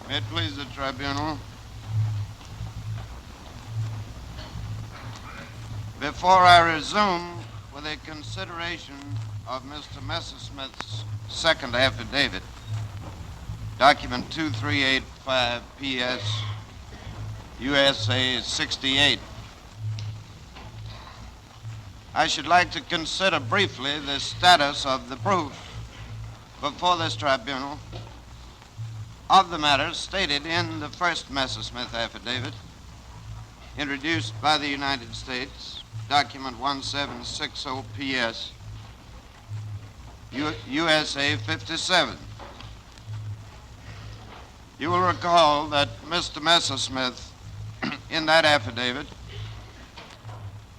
May it please the tribunal. Before I resume with a consideration of Mr. Messersmith's second affidavit, document 2385 PS USA 68, I should like to consider briefly the status of the proof before this tribunal of the matters stated in the first Messersmith affidavit introduced by the United States, document 1760 PS USA 57. You will recall that Mr. Messersmith in that affidavit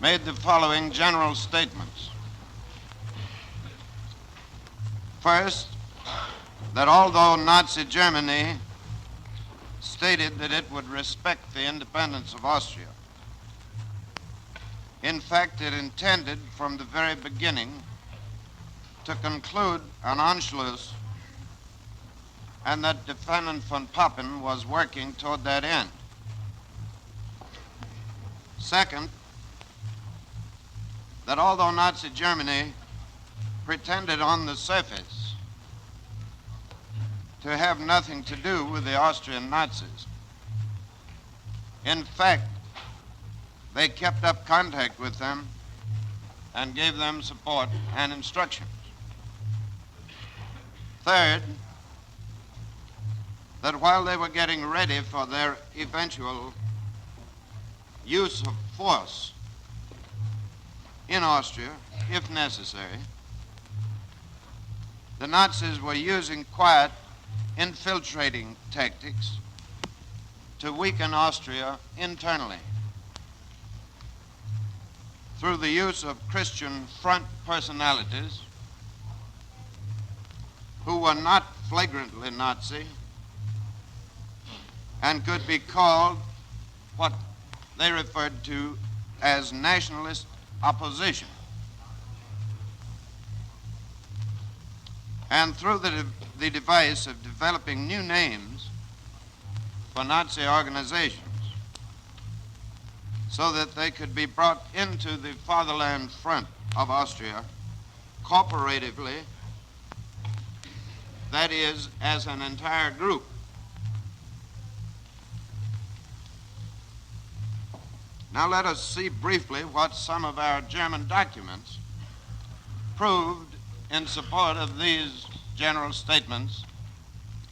made the following general statements. First, that although Nazi Germany stated that it would respect the independence of Austria, in fact, it intended from the very beginning to conclude an Anschluss, and that defendant von Papen was working toward that end. Second, that although Nazi Germany pretended on the surface to have nothing to do with the Austrian Nazis, in fact, they kept up contact with them and gave them support and instructions. Third, that while they were getting ready for their eventual use of force in Austria, if necessary, the Nazis were using quiet, infiltrating tactics to weaken Austria internally through the use of Christian front personalities who were not flagrantly Nazi and could be called what they referred to as nationalist opposition. And through the device of developing new names for Nazi organizations so that they could be brought into the fatherland front of Austria cooperatively, that is, as an entire group. Now let us see briefly what some of our German documents proved in support of these general statements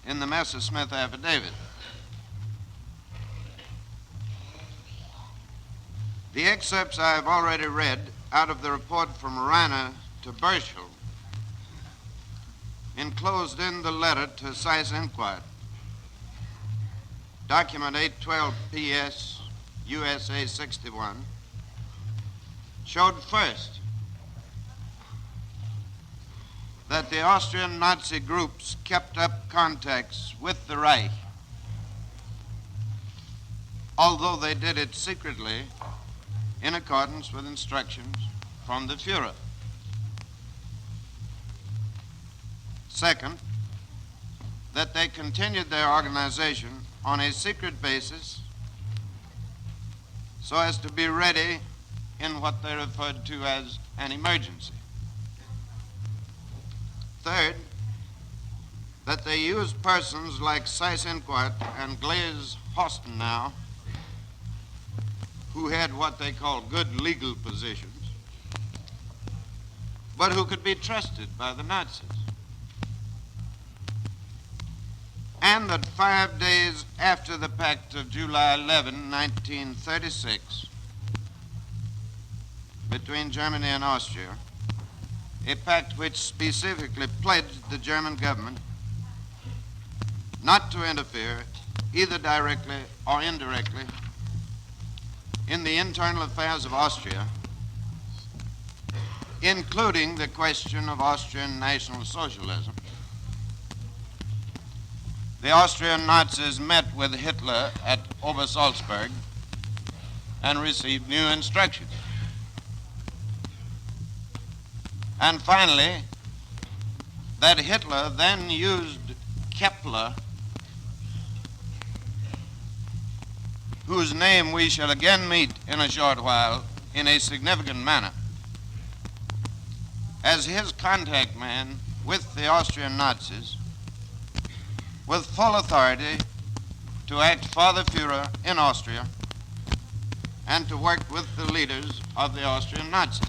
in the Messersmith affidavit. The excerpts I have already read out of the report from Rainer to Berchtesgaden, enclosed in the letter to Seyss-Inquart, document 812 PS USA 61, showed first that the Austrian Nazi groups kept up contacts with the Reich, although they did it secretly in accordance with instructions from the Führer. Second, that they continued their organization on a secret basis so as to be ready in what they referred to as an emergency. Third, that they used persons like Seyss-Inquart and Glaise Hostenau, who had what they call good legal positions, but who could be trusted by the Nazis. And that 5 days after the Pact of July 11, 1936, between Germany and Austria, a pact which specifically pledged the German government not to interfere, either directly or indirectly, in the internal affairs of Austria, including the question of Austrian National Socialism. The Austrian Nazis met with Hitler at Obersalzberg and received new instructions. And finally, that Hitler then used Kepler whose name we shall again meet in a short while in a significant manner, as his contact man with the Austrian Nazis, with full authority to act for the Führer in Austria and to work with the leaders of the Austrian Nazis.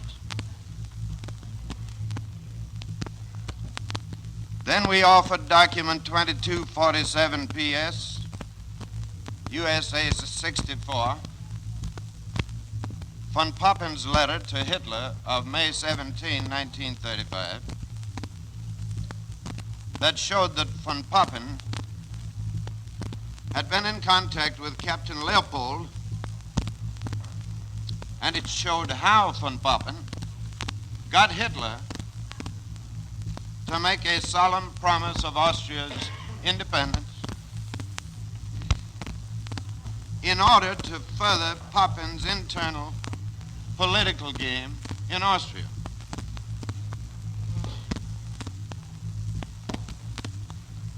Then we offered document 2247 PS, USA 64, von Pappen's letter to Hitler of May 17, 1935, that showed that von Papen had been in contact with Captain Leopold, and it showed how von Papen got Hitler to make a solemn promise of Austria's independence in order to further Papen's internal political game in Austria.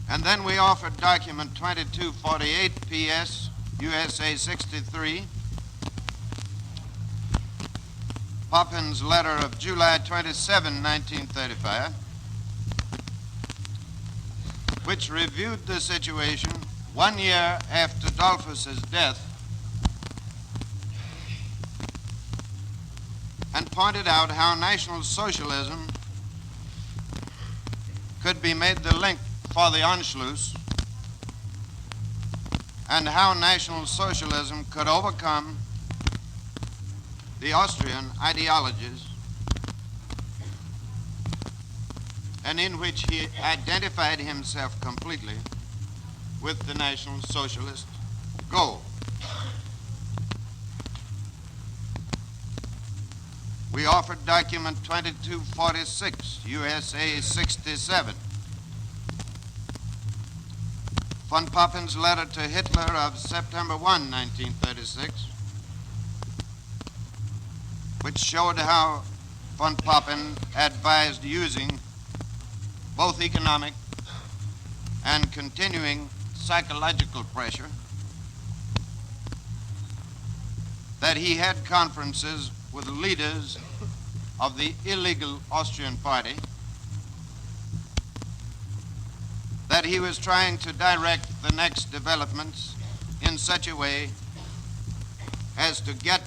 And then we offered document 2248 PS, USA 63, Papen's letter of July 27, 1935, which reviewed the situation 1 year after Dollfuss's death and pointed out how National Socialism could be made the link for the Anschluss and how National Socialism could overcome the Austrian ideologies, and in which he identified himself completely with the National Socialist goal. We offered document 2246, USA 67, von Pappen's letter to Hitler of September 1, 1936, which showed how von Papen advised using both economic and continuing psychological pressure, that he had conferences with leaders of the illegal Austrian party, that he was trying to direct the next developments in such a way as to get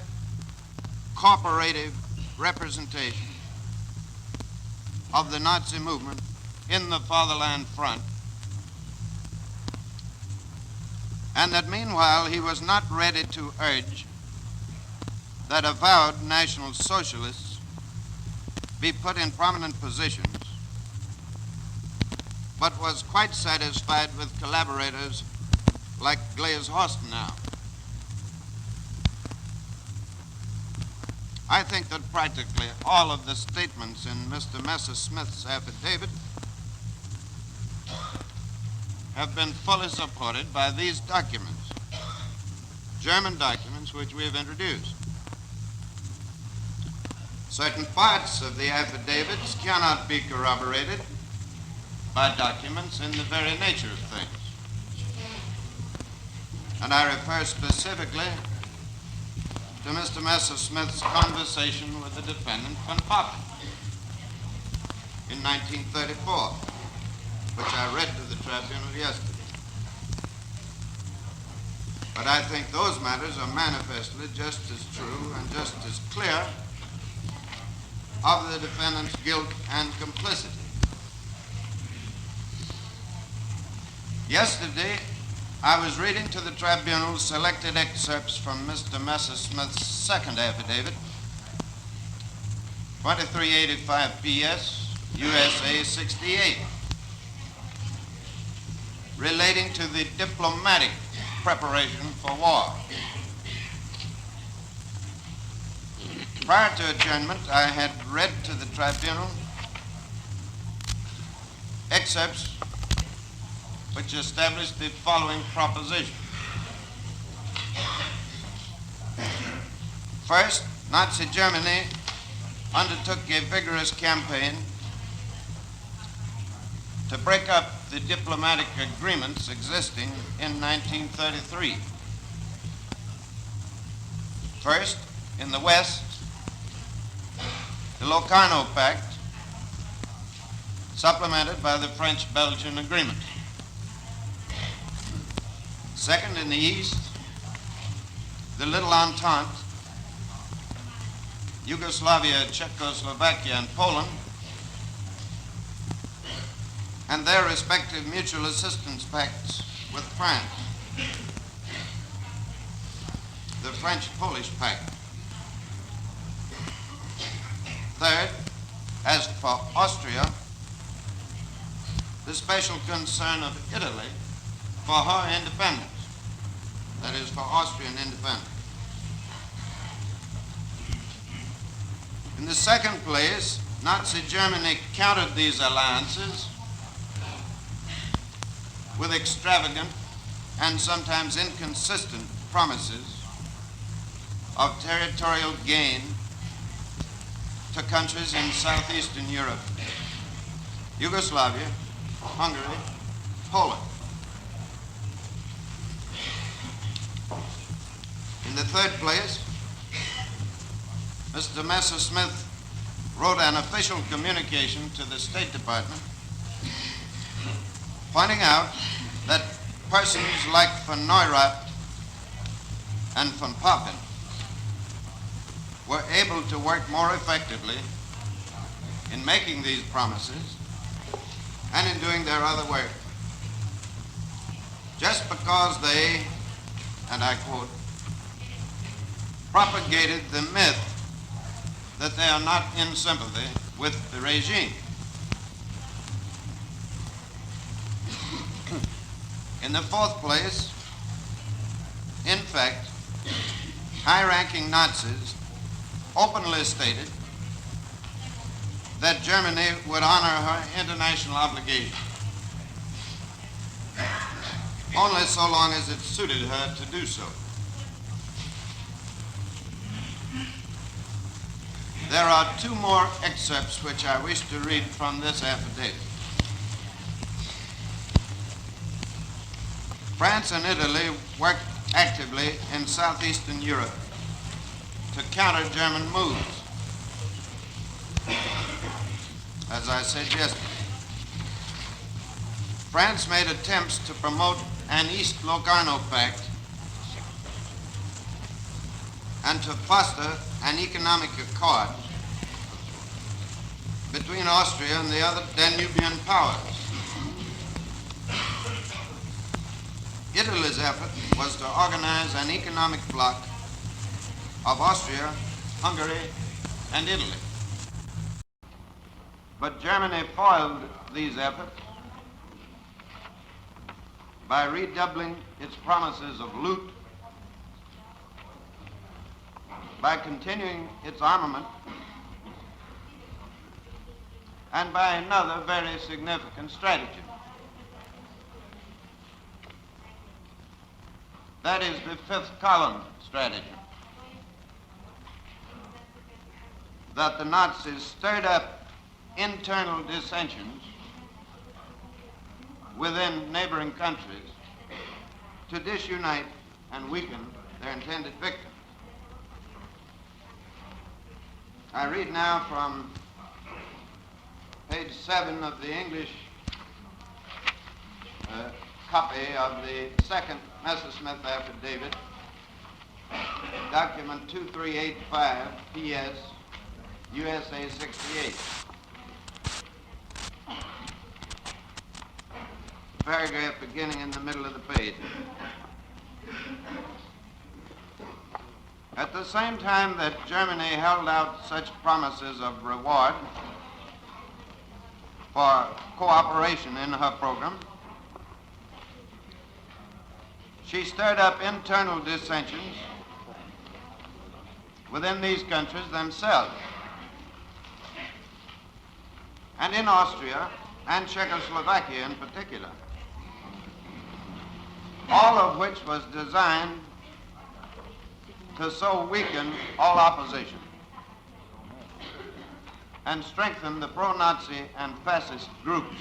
cooperative representation of the Nazi movement in the Fatherland Front, and that meanwhile he was not ready to urge that avowed National Socialists be put in prominent positions, but was quite satisfied with collaborators like Glaze Horstenau. I think that practically all of the statements in Mr. Messerschmidt's affidavit have been fully supported by these documents, German documents which we have introduced. Certain parts of the affidavits cannot be corroborated by documents in the very nature of things. And I refer specifically to Mr. Messerschmidt's conversation with the defendant von Papen in 1934, which I read to the tribunal yesterday. But I think those matters are manifestly just as true and just as clear of the defendant's guilt and complicity. Yesterday, I was reading to the tribunal selected excerpts from Mr. Messerschmidt's second affidavit, 2385 PS, USA 68, relating to the diplomatic preparation for war. Prior to adjournment, I had read to the tribunal excerpts which established the following proposition. First, Nazi Germany undertook a vigorous campaign to break up the diplomatic agreements existing in 1933. First, in the West, the Locarno Pact, supplemented by the French-Belgian Agreement. Second, in the East, the Little Entente, Yugoslavia, Czechoslovakia, and Poland, and their respective mutual assistance pacts with France. The French-Polish Pact. Third, as for Austria, the special concern of Italy for her independence, that is, for Austrian independence. In the second place, Nazi Germany countered these alliances with extravagant and sometimes inconsistent promises of territorial gain to countries in southeastern Europe, Yugoslavia, Hungary, Poland. In the third place, Mr. Messerschmitt wrote an official communication to the State Department pointing out that persons like von Neurath and von Papen were able to work more effectively in making these promises and in doing their other work, just because they, and I quote, propagated the myth that they are not in sympathy with the regime. In the fourth place, in fact, high-ranking Nazis openly stated that Germany would honor her international obligations only so long as it suited her to do so. There are two more excerpts which I wish to read from this affidavit. France and Italy worked actively in southeastern Europe to counter German moves. As I said yesterday, France made attempts to promote an East Locarno Pact and to foster an economic accord between Austria and the other Danubian powers. Italy's effort was to organize an economic bloc of Austria, Hungary, and Italy. But Germany foiled these efforts by redoubling its promises of loot, by continuing its armament, and by another very significant strategy. That is the fifth column strategy. That the Nazis stirred up internal dissensions within neighboring countries to disunite and weaken their intended victims. I read now from page 7 of the English copy of the second Messerschmitt affidavit, document 2385, PS, USA 68. Paragraph beginning in the middle of the page. At the same time that Germany held out such promises of reward for cooperation in her program, she stirred up internal dissensions within these countries themselves, and in Austria and Czechoslovakia in particular, all of which was designed to so weaken all opposition and strengthen the pro-Nazi and fascist groups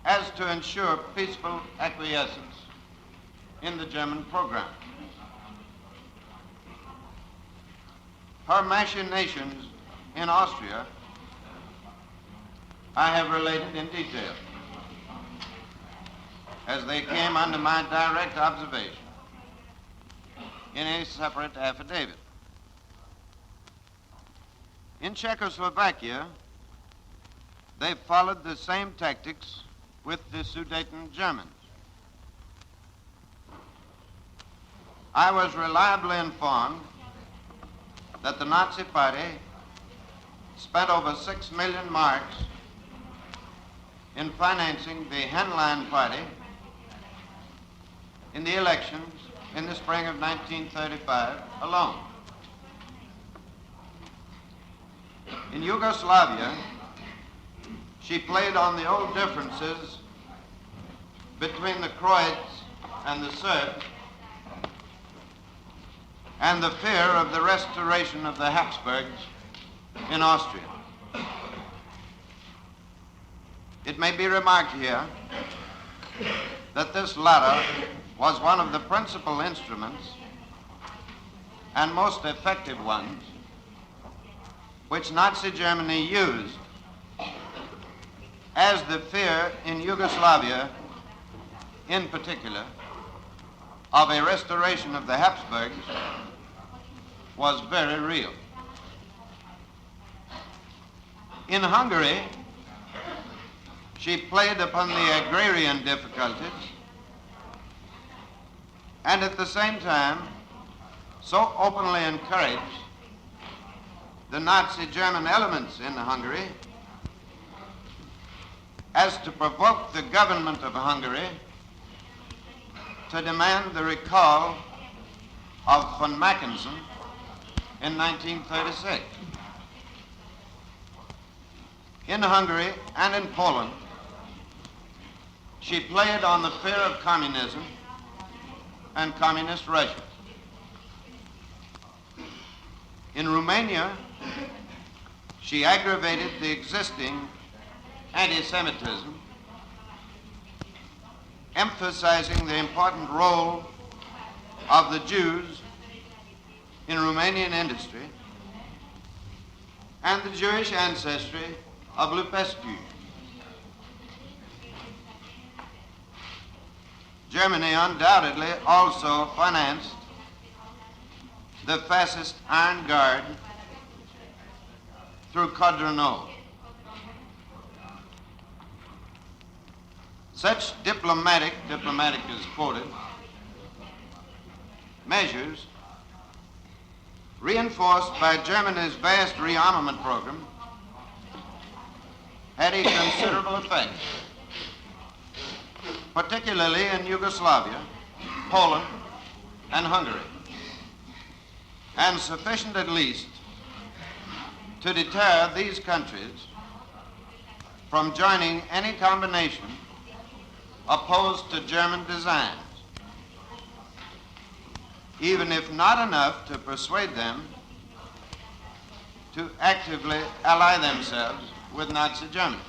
as to ensure peaceful acquiescence in the German program. Her machinations in Austria I have related in detail, as they came under my direct observation in a separate affidavit. In Czechoslovakia, they followed the same tactics with the Sudeten Germans. I was reliably informed that the Nazi Party spent over 6 million marks in financing the Henlein Party in the elections in the spring of 1935 alone. In Yugoslavia, she played on the old differences between the Croats and the Serbs and the fear of the restoration of the Habsburgs in Austria. It may be remarked here that this latter was one of the principal instruments and most effective ones which Nazi Germany used as the fear in Yugoslavia, in particular, of a restoration of the Habsburgs was very real. In Hungary, she played upon the agrarian difficulties and at the same time so openly encouraged the Nazi German elements in Hungary as to provoke the government of Hungary to demand the recall of von Mackensen in 1936. In Hungary and in Poland, she played on the fear of communism and communist Russia. In Romania, she aggravated the existing anti-Semitism, emphasizing the important role of the Jews in Romanian industry and the Jewish ancestry of Lupescu. Germany undoubtedly also financed the fascist Iron Guard through Codreanu. Such diplomatic is quoted, measures reinforced by Germany's vast rearmament program had a considerable effect, particularly in Yugoslavia, Poland, and Hungary, and sufficient at least to deter these countries from joining any combination opposed to German designs, even if not enough to persuade them to actively ally themselves with Nazi Germany.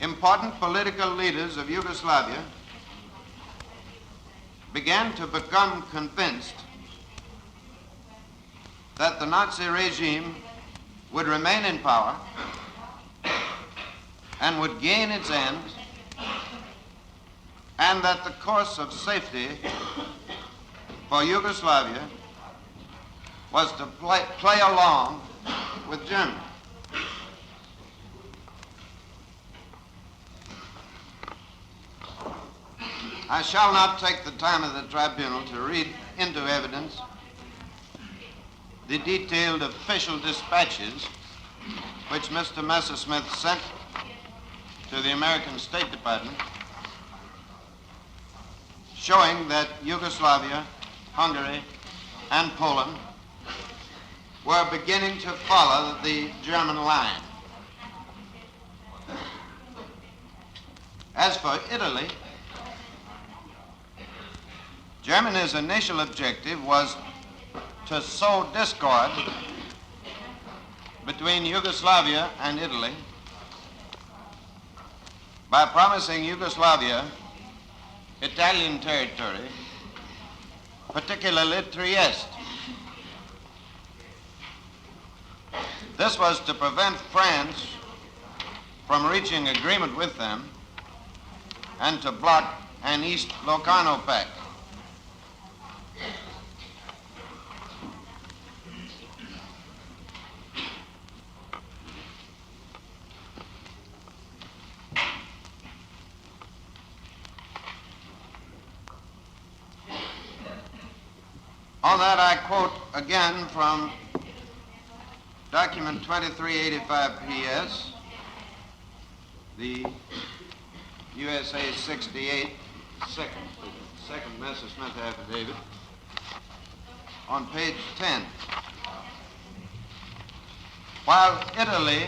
Important political leaders of Yugoslavia began to become convinced that the Nazi regime would remain in power and would gain its ends, and that the course of safety for Yugoslavia was to play along with Germany. I shall not take the time of the tribunal to read into evidence the detailed official dispatches which Mr. Messersmith sent to the American State Department showing that Yugoslavia, Hungary, and Poland were beginning to follow the German line. As for Italy, Germany's initial objective was to sow discord between Yugoslavia and Italy by promising Yugoslavia Italian territory, particularly Trieste, This was to prevent France from reaching agreement with them and to block an East Locarno Pact. On that, I quote again from document 2385 PS, the USA 68, second Messersmith affidavit, on page 10. While Italy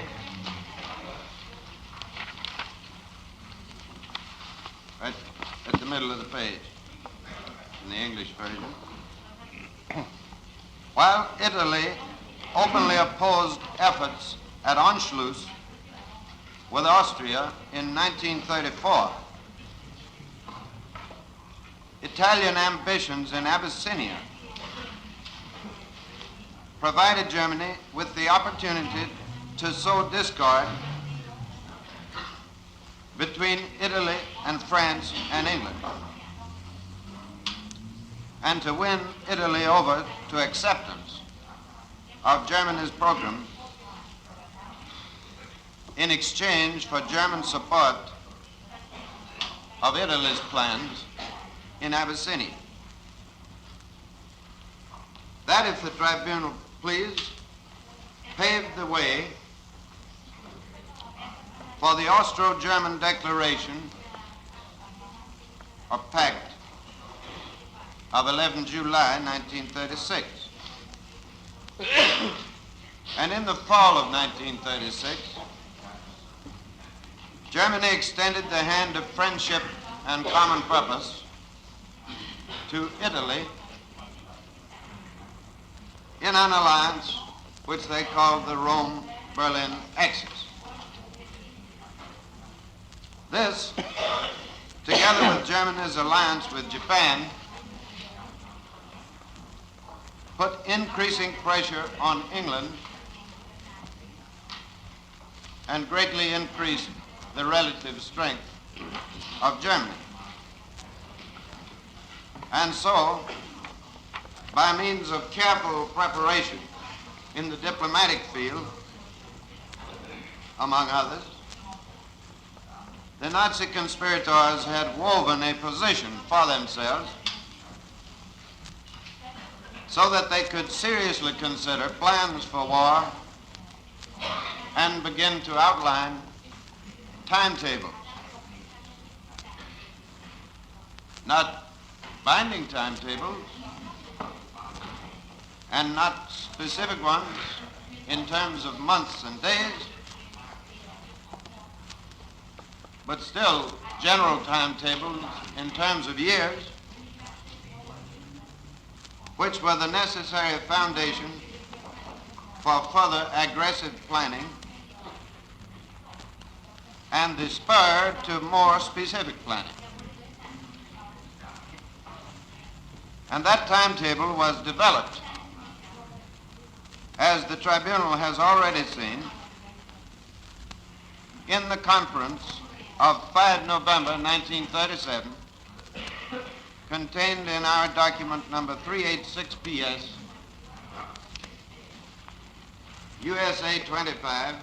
right at the middle of the page in the English version. While Italy openly opposed efforts at Anschluss with Austria in 1934, Italian ambitions in Abyssinia provided Germany with the opportunity to sow discord between Italy and France and England, and to win Italy over to acceptance of Germany's program in exchange for German support of Italy's plans in Abyssinia. That, if the tribunal pleased, paved the way for the Austro-German declaration or pact of 11 July 1936. And in the fall of 1936, Germany extended the hand of friendship and common purpose to Italy in an alliance which they called the Rome-Berlin Axis. This, together with Germany's alliance with Japan, put increasing pressure on England and greatly increased the relative strength of Germany. And so, by means of careful preparation in the diplomatic field, among others, the Nazi conspirators had woven a position for themselves so that they could seriously consider plans for war and begin to outline timetables. Not binding timetables and not specific ones in terms of months and days, but still general timetables in terms of years, which were the necessary foundation for further aggressive planning and the spur to more specific planning. And that timetable was developed, as the tribunal has already seen, in the conference of 5 November 1937, contained in our document number 386 PS, USA 25,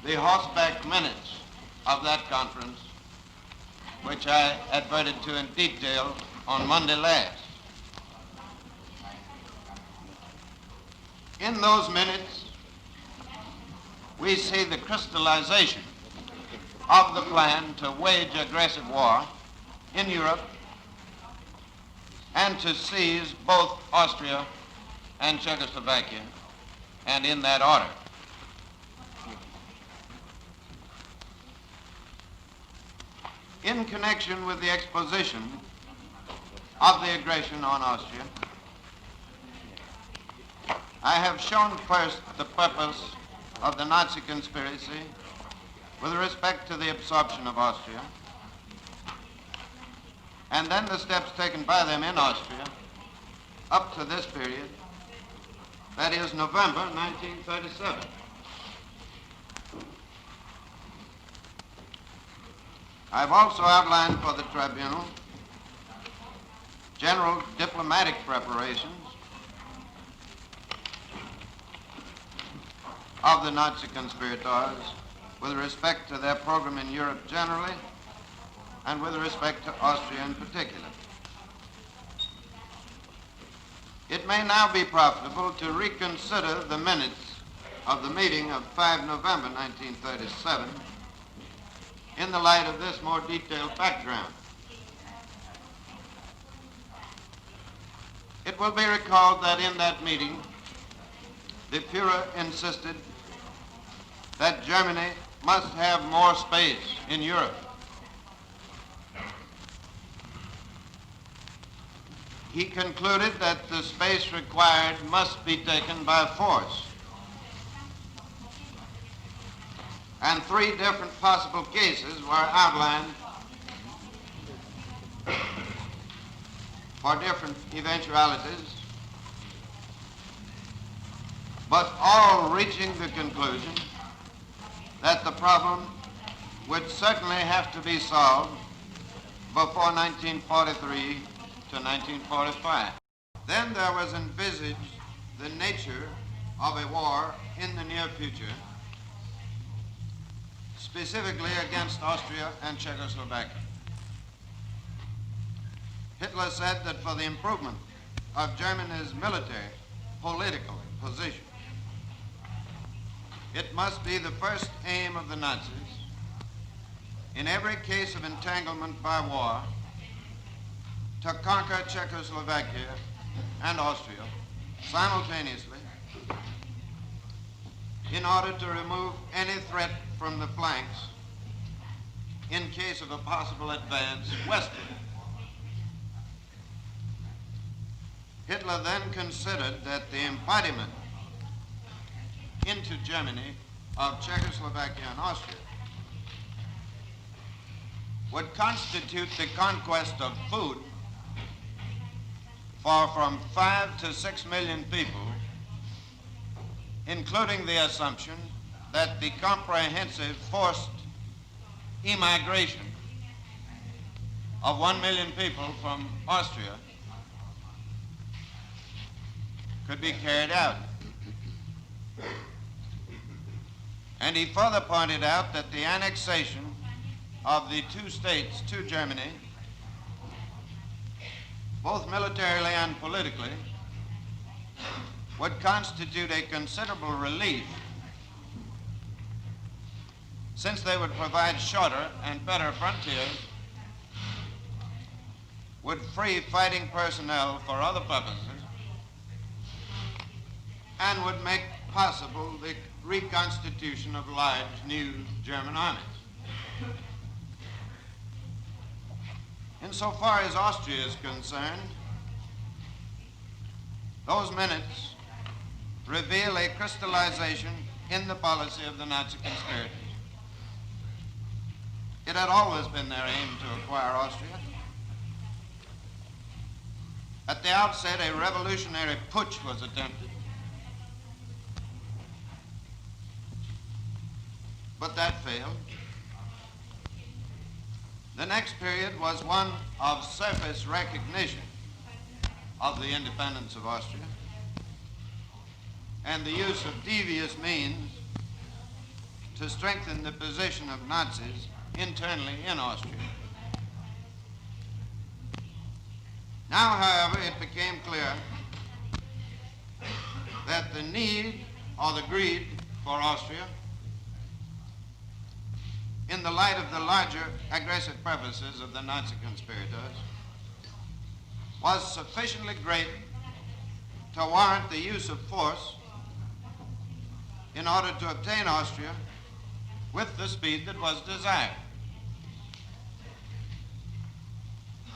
the horseback minutes of that conference, which I adverted to in detail on Monday last. In those minutes, we see the crystallization of the plan to wage aggressive war in Europe and to seize both Austria and Czechoslovakia, and in that order. In connection with the exposition of the aggression on Austria, I have shown first the purpose of the Nazi conspiracy with respect to the absorption of Austria, and then the steps taken by them in Austria up to this period That is November 1937. I've also outlined for the tribunal general diplomatic preparations of the Nazi conspirators with respect to their program in Europe generally and with respect to Austria in particular. It may now be profitable to reconsider the minutes of the meeting of 5 November 1937 in the light of this more detailed background. It will be recalled that in that meeting, the Führer insisted that Germany must have more space in Europe. He concluded that the space required must be taken by force. And 3 different possible cases were outlined for different eventualities, but all reaching the conclusion that the problem would certainly have to be solved before 1943 to 1945. Then there was envisaged the nature of a war in the near future, specifically against Austria and Czechoslovakia. Hitler said that for the improvement of Germany's military, political position, it must be the first aim of the Nazis, in every case of entanglement by war, to conquer Czechoslovakia and Austria simultaneously in order to remove any threat from the flanks in case of a possible advance westward. Hitler then considered that the embodiment into Germany of Czechoslovakia and Austria would constitute the conquest of food for from 5 to 6 million people, including the assumption that the comprehensive forced immigration of 1 million people from Austria could be carried out. And he further pointed out that the annexation of the 2 states to Germany, both militarily and politically, would constitute a considerable relief, since they would provide shorter and better frontiers, would free fighting personnel for other purposes, and would make possible the reconstitution of large new German armies. Insofar as Austria is concerned, those minutes reveal a crystallization in the policy of the Nazi conspirators. It had always been their aim to acquire Austria. At the outset, a revolutionary putsch was attempted, but that failed. The next period was one of surface recognition of the independence of Austria and the use of devious means to strengthen the position of Nazis internally in Austria. Now, however, it became clear that the need or the greed for Austria, in the light of the larger aggressive purposes of the Nazi conspirators, was sufficiently great to warrant the use of force in order to obtain Austria with the speed that was desired.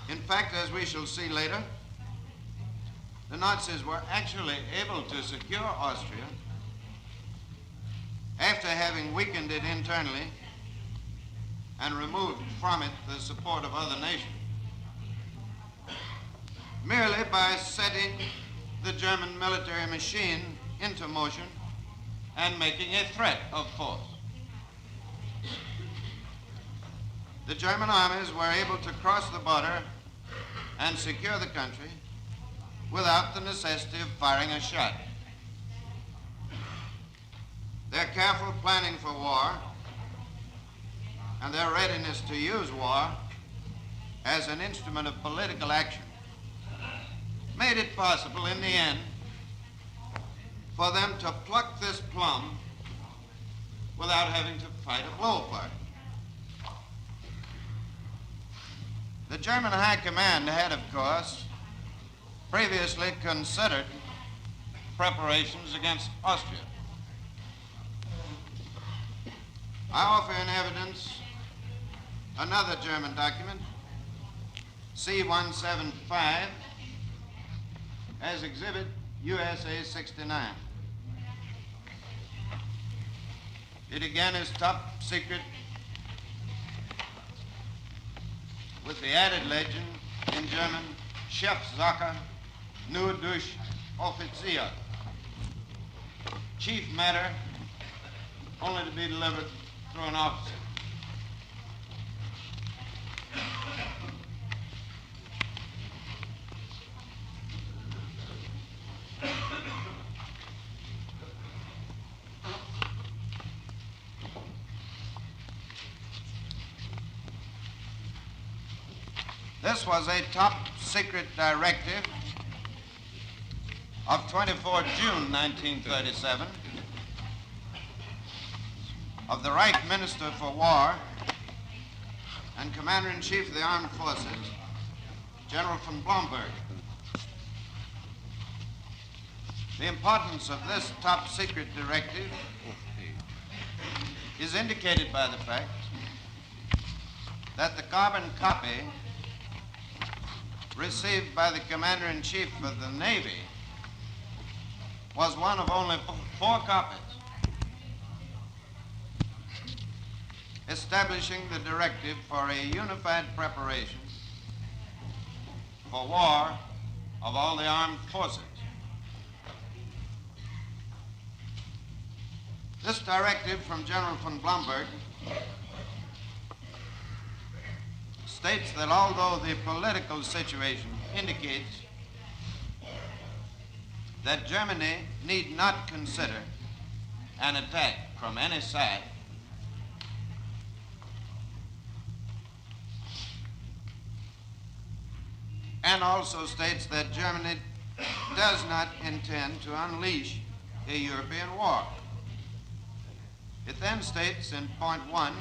In fact, as we shall see later, the Nazis were actually able to secure Austria after having weakened it internally and removed from it the support of other nations, merely by setting the German military machine into motion and making a threat of force. The German armies were able to cross the border and secure the country without the necessity of firing a shot. Their careful planning for war and their readiness to use war as an instrument of political action made it possible in the end for them to pluck this plum without having to fight a blow for it. The German High Command had, of course, previously considered preparations against Austria. I offer in evidence another German document, C-175, as Exhibit USA 69. It again is top secret with the added legend in German, Chefsache nur durch Offizier. Chief matter only to be delivered through an officer. This was a top secret directive of 24 June 1937 of the Reich Minister for War and Commander-in-Chief of the Armed Forces, General von Blomberg. The importance of this top secret directive is indicated by the fact that the carbon copy received by the Commander-in-Chief of the Navy was one of only 4 copies, establishing the directive for a unified preparation for war of all the armed forces. This directive from General von Blomberg states that although the political situation indicates that Germany need not consider an attack from any side, and also states that Germany does not intend to unleash a European war. It then states in point 1,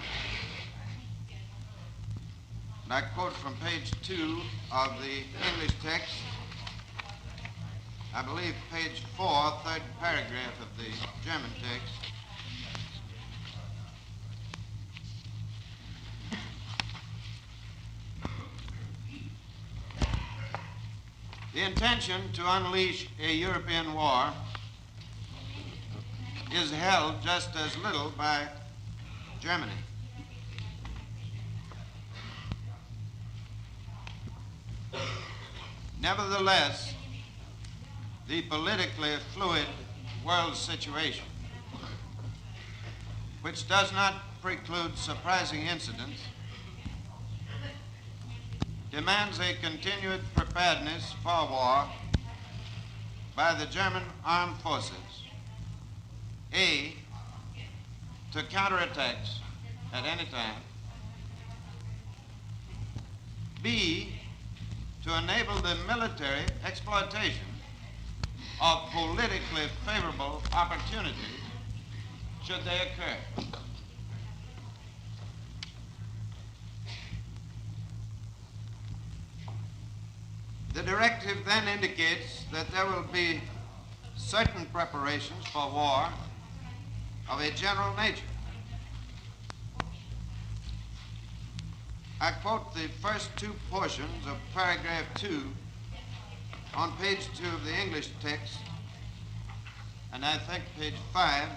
and I quote from page 2 of the English text, I believe page 4, third paragraph of the German text. The intention to unleash a European war is held just as little by Germany. Nevertheless, the politically fluid world situation, which does not preclude surprising incidents, demands a continued preparedness for war by the German armed forces. A, to counterattacks at any time. B, to enable the military exploitation of politically favorable opportunities should they occur. The directive then indicates that there will be certain preparations for war of a general nature. I quote the first 2 portions of paragraph 2 on page 2 of the English text, and I think page 5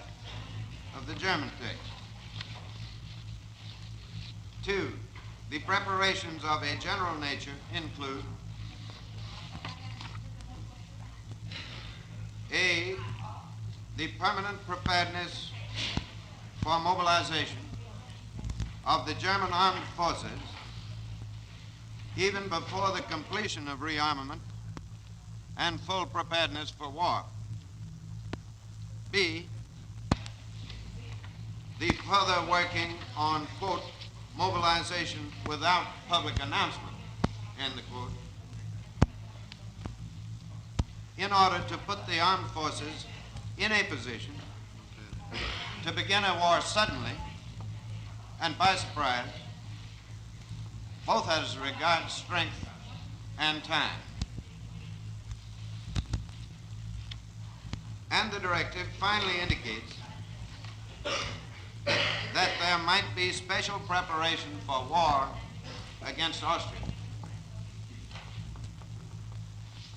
of the German text. 2, the preparations of a general nature include A, the permanent preparedness for mobilization of the German armed forces even before the completion of rearmament and full preparedness for war. B, the further working on, quote, mobilization without public announcement, end the quote, in order to put the armed forces in a position to begin a war suddenly and by surprise, both as regards strength and time. And the directive finally indicates that there might be special preparation for war against Austria.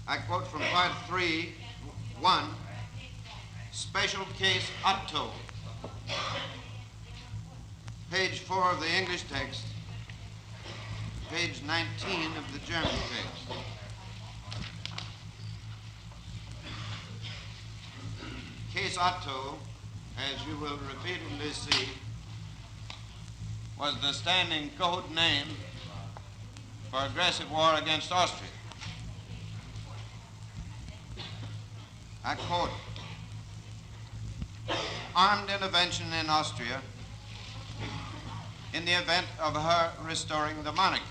I quote from Part 3:1, Special Case Otto, page 4 of the English text, page 19 of the German text. Case Otto, as you will repeatedly see, was the standing code name for aggressive war against Austria. I quote, armed intervention in Austria in the event of her restoring the monarchy.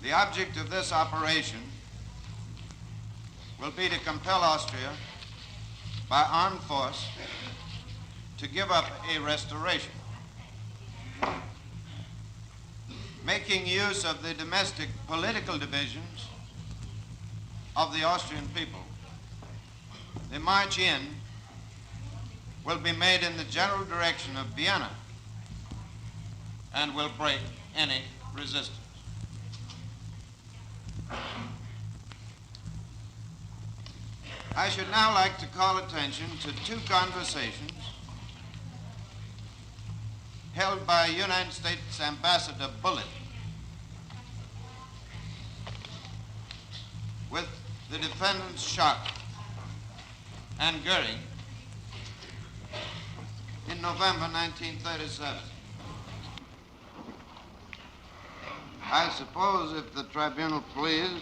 The object of this operation will be to compel Austria by armed force to give up a restoration. Making use of the domestic political divisions of the Austrian people, the march in will be made in the general direction of Vienna and will break any resistance. I should now like to call attention to two conversations held by United States Ambassador Bullitt with the defendants Schacht and Goering in November 1937. I suppose, if the tribunal please,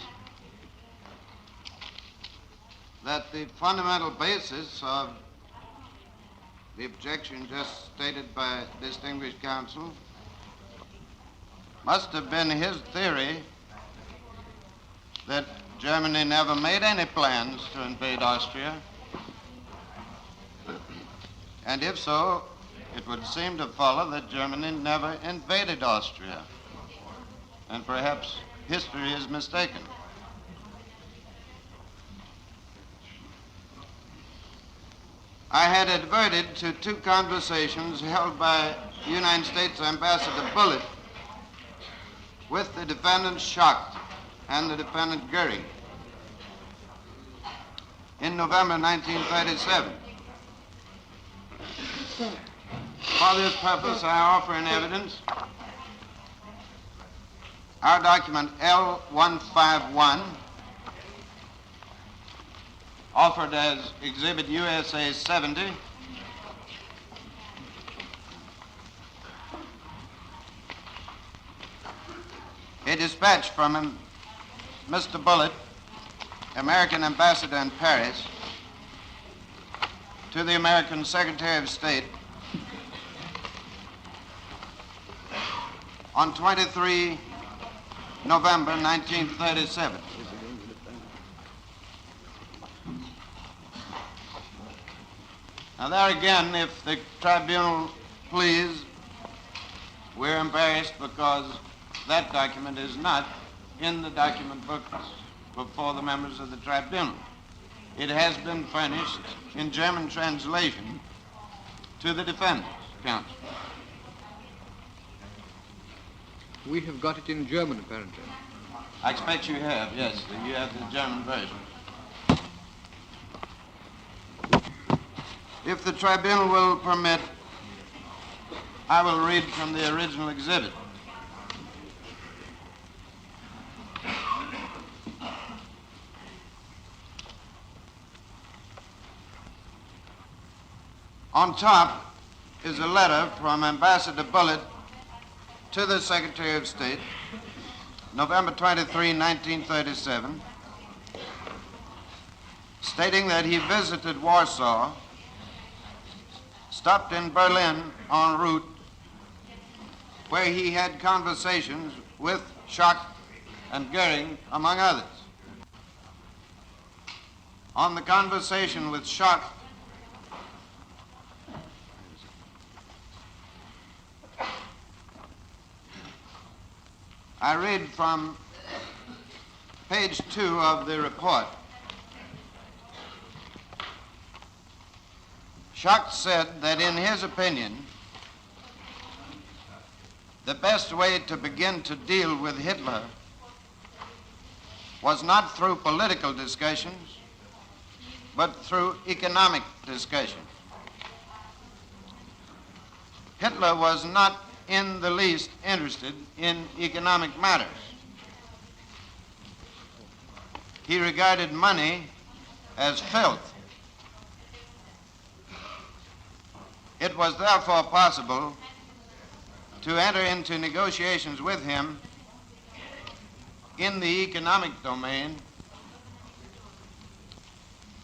that the fundamental basis of the objection just stated by distinguished counsel must have been his theory that Germany never made any plans to invade Austria. And if so, it would seem to follow that Germany never invaded Austria. And perhaps history is mistaken. I had adverted to two conversations held by United States Ambassador Bullitt with the defendant Schacht and the defendant Goering in November 1937. For this purpose, I offer in evidence our document L151, offered as Exhibit USA 70, a dispatch from Mr. Bullitt, American ambassador in Paris, to the American Secretary of State on 23 November 1937. Now there again, if the tribunal please, we're embarrassed because that document is not in the document books before the members of the tribunal. It has been furnished in German translation to the defendants, counsel. We have got it in German, apparently. I expect you have, yes. You have the German version. If the tribunal will permit, I will read from the original exhibit. On top is a letter from Ambassador Bullitt to the Secretary of State, November 23, 1937, stating that he visited Warsaw, stopped in Berlin en route, where he had conversations with Schacht and Goering, among others. On the conversation with Schacht, I read from page 2 of the report. Schacht said that in his opinion, the best way to begin to deal with Hitler was not through political discussions, but through economic discussions. Hitler was not in the least interested in economic matters. He regarded money as filth. It was therefore possible to enter into negotiations with him in the economic domain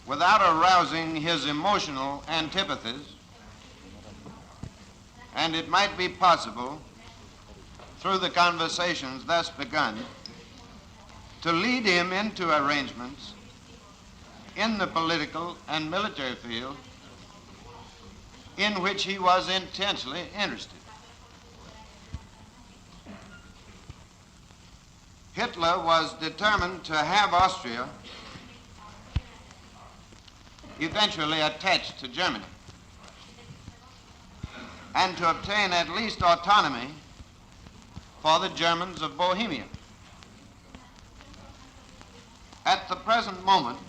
without arousing his emotional antipathies, and it might be possible, through the conversations thus begun, to lead him into arrangements in the political and military field in which he was intensely interested. Hitler was determined to have Austria eventually attached to Germany and to obtain at least autonomy for the Germans of Bohemia. At the present moment,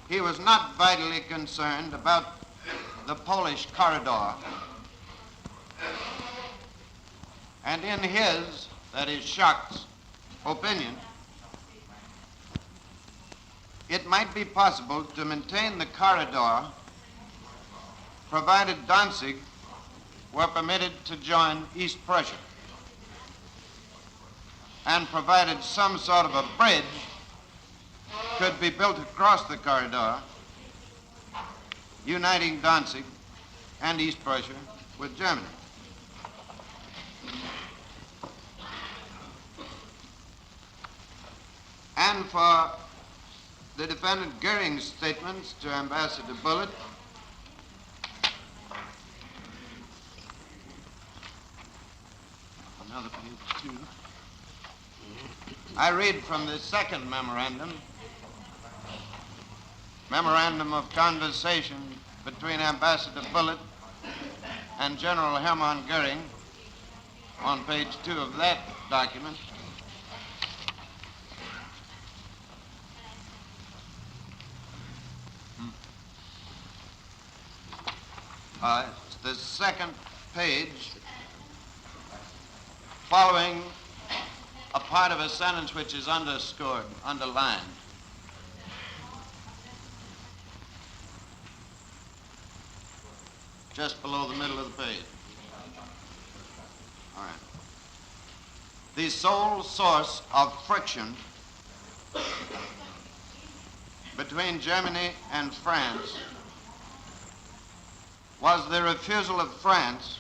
he was not vitally concerned about the Polish corridor, and in his, that is Schacht's, opinion, it might be possible to maintain the corridor provided Danzig were permitted to join East Prussia, and provided some sort of a bridge could be built across the corridor, uniting Danzig and East Prussia with Germany. And for the defendant Goering's statements to Ambassador Bullitt, another page 2. I read from the second memorandum of conversation between Ambassador Bullitt and General Hermann Goering on page 2 of that document. It's the second page, following a part of a sentence which is underscored, underlined. Just below the middle of the page. All right. The sole source of friction between Germany and France was the refusal of France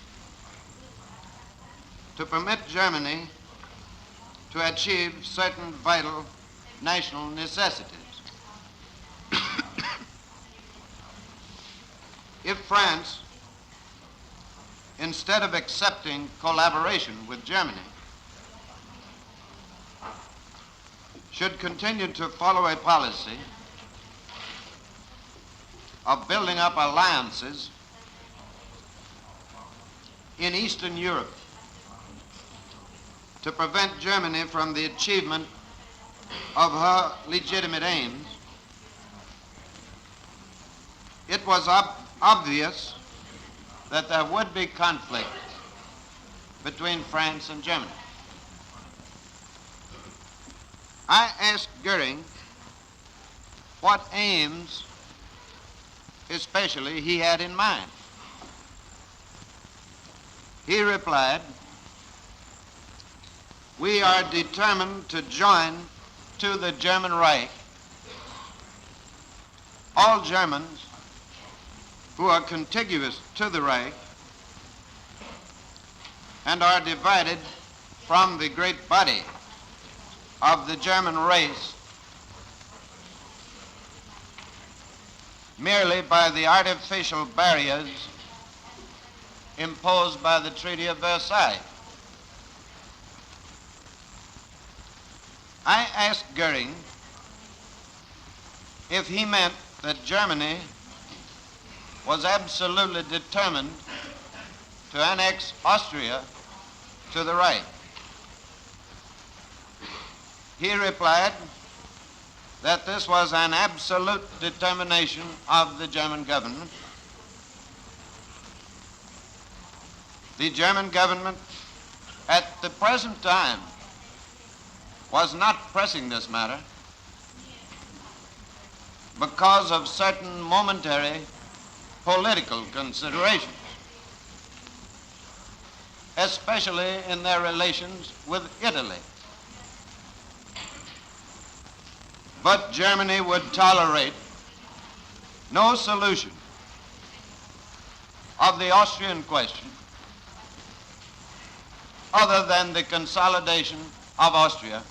to permit Germany to achieve certain vital national necessities. If France, instead of accepting collaboration with Germany, should continue to follow a policy of building up alliances in Eastern Europe to prevent Germany from the achievement of her legitimate aims, it was obvious that there would be conflict between France and Germany. I asked Goering what aims especially he had in mind. He replied, "We are determined to join to the German Reich all Germans who are contiguous to the Reich and are divided from the great body of the German race merely by the artificial barriers imposed by the Treaty of Versailles." I asked Goering if he meant that Germany was absolutely determined to annex Austria to the Reich. He replied that this was an absolute determination of the German government. The German government at the present time was not pressing this matter because of certain momentary political considerations, especially in their relations with Italy. But Germany would tolerate no solution of the Austrian question other than the consolidation of Austria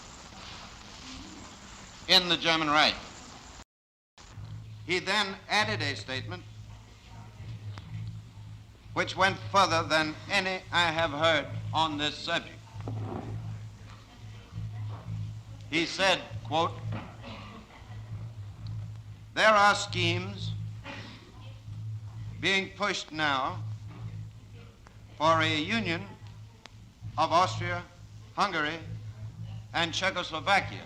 in the German Reich. He then added a statement which went further than any I have heard on this subject. He said, quote, "There are schemes being pushed now for a union of Austria, Hungary, and Czechoslovakia,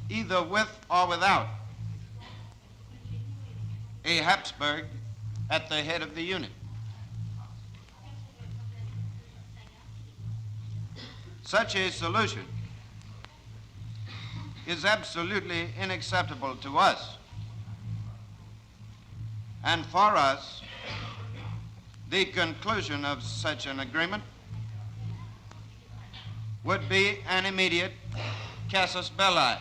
either with or without a Habsburg at the head of the unit. Such a solution is absolutely unacceptable to us, and for us, the conclusion of such an agreement would be an immediate casus belli."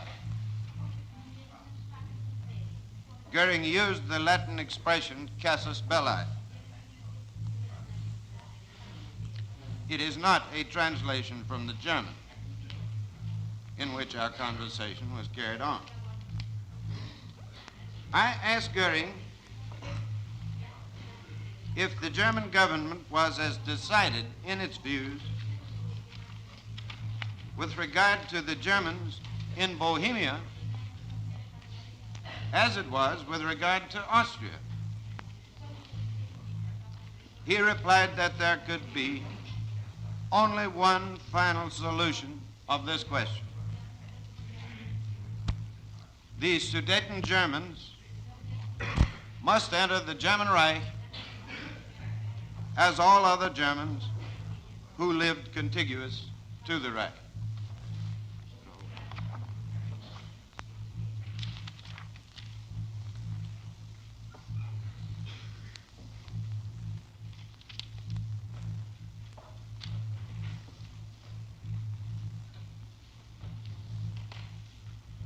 Goering used the Latin expression casus belli. It is not a translation from the German in which our conversation was carried on. I asked Goering if the German government was as decided in its views with regard to the Germans in Bohemia as it was with regard to Austria. He replied that there could be only one final solution of this question. The Sudeten Germans must enter the German Reich as all other Germans who lived contiguous to the Reich.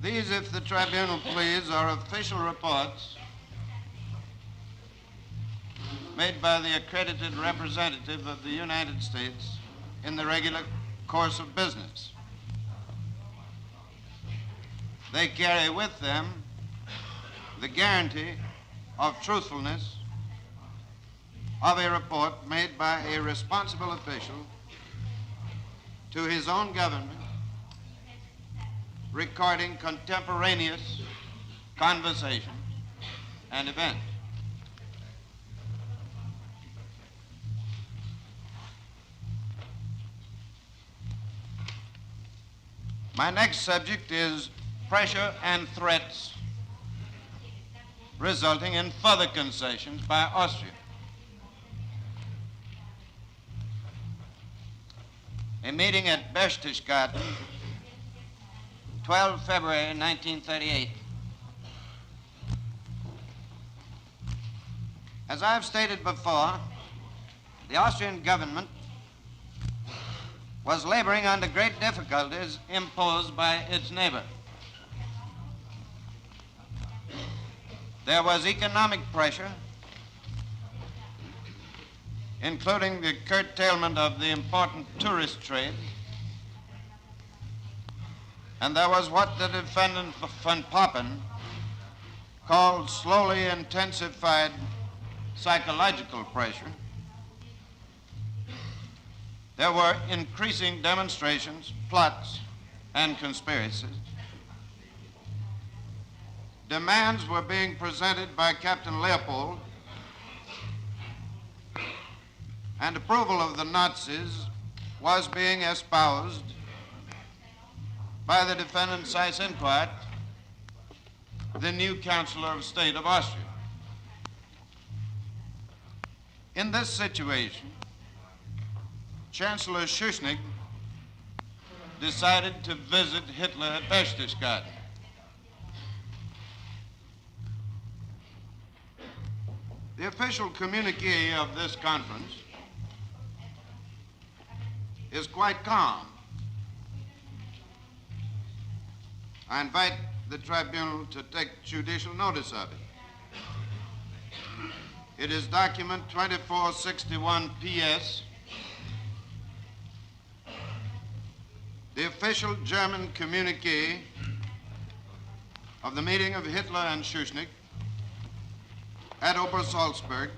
These, if the tribunal please, are official reports made by the accredited representative of the United States in the regular course of business. They carry with them the guarantee of truthfulness of a report made by a responsible official to his own government, recording contemporaneous conversation and events. My next subject is pressure and threats resulting in further concessions by Austria. A meeting at Berchtesgaden, 12 February 1938, As I have stated before, the Austrian government was laboring under great difficulties imposed by its neighbor. There was economic pressure, including the curtailment of the important tourist trade, and there was what the defendant von Papen called slowly intensified psychological pressure. There were increasing demonstrations, plots, and conspiracies. Demands were being presented by Captain Leopold, and approval of the Nazis was being espoused by the defendant Seyss-Inquart, the new Counselor of State of Austria. In this situation, Chancellor Schuschnigg decided to visit Hitler at Berchtesgaden. The official communique of this conference is quite calm. I invite the tribunal to take judicial notice of it. It is document 2461 PS. The official German communique of the meeting of Hitler and Schuschnigg at Obersalzberg,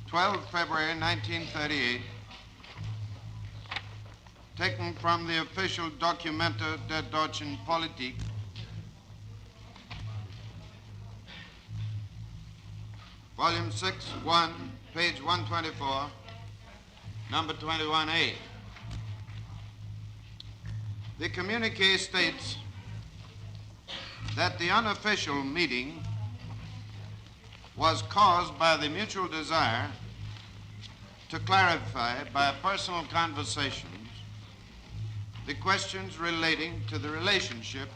12 February 1938, taken from the official Documenta der Deutschen Politik, volume 6, 1, page 124, number 21A. The communique states that the unofficial meeting was caused by the mutual desire to clarify by personal conversations the questions relating to the relationship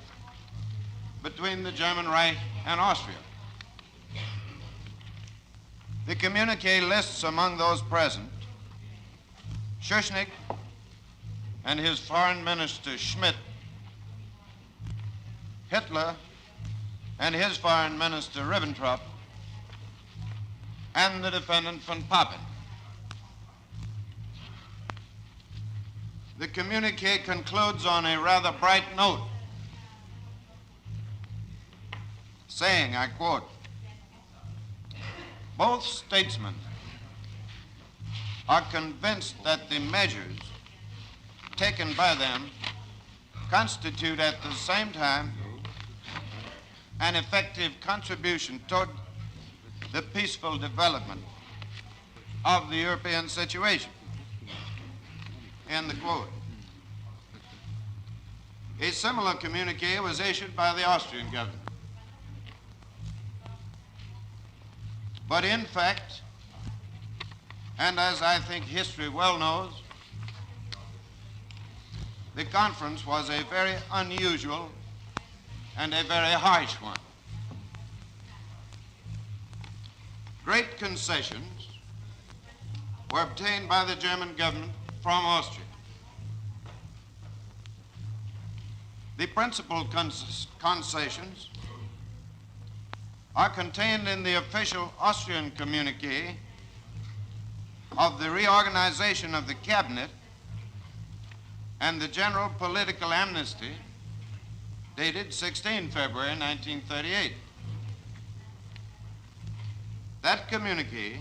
between the German Reich and Austria. The communique lists among those present Schuschnigg and his foreign minister Schmidt, Hitler and his foreign minister Ribbentrop, and the defendant von Papen. The communique concludes on a rather bright note, saying, I quote, both statesmen are convinced that the measures taken by them constitute at the same time an effective contribution toward the peaceful development of the European situation. End the quote. A similar communique was issued by the Austrian government. But in fact, and as I think history well knows, the conference was a very unusual and a very harsh one. Great concessions were obtained by the German government from Austria. The principal concessions are contained in the official Austrian communique of the reorganization of the cabinet and the general political amnesty dated 16 February 1938. That communique,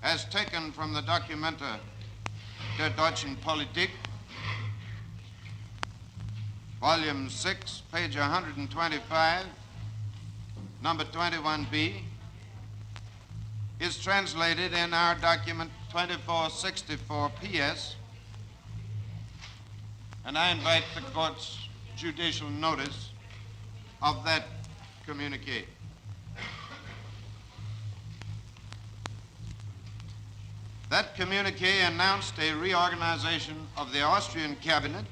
as taken from the Documenta der Deutschen Politik, volume 6, page 125, number 21B, is translated in our document 2464 PS, and I invite the court's judicial notice of that communique. That communique announced a reorganization of the Austrian cabinet,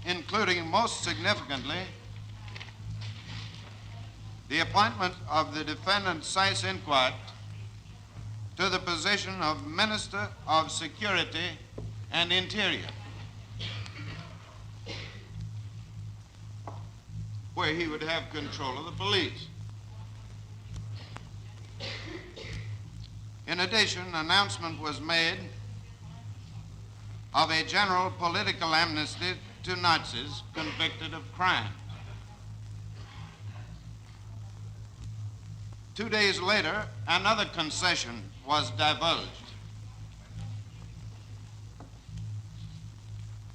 including most significantly the appointment of the defendant Seyss-Inquart to the position of Minister of Security and Interior, where he would have control of the police. In addition, an announcement was made of a general political amnesty to Nazis convicted of crime. 2 days later, another concession was divulged.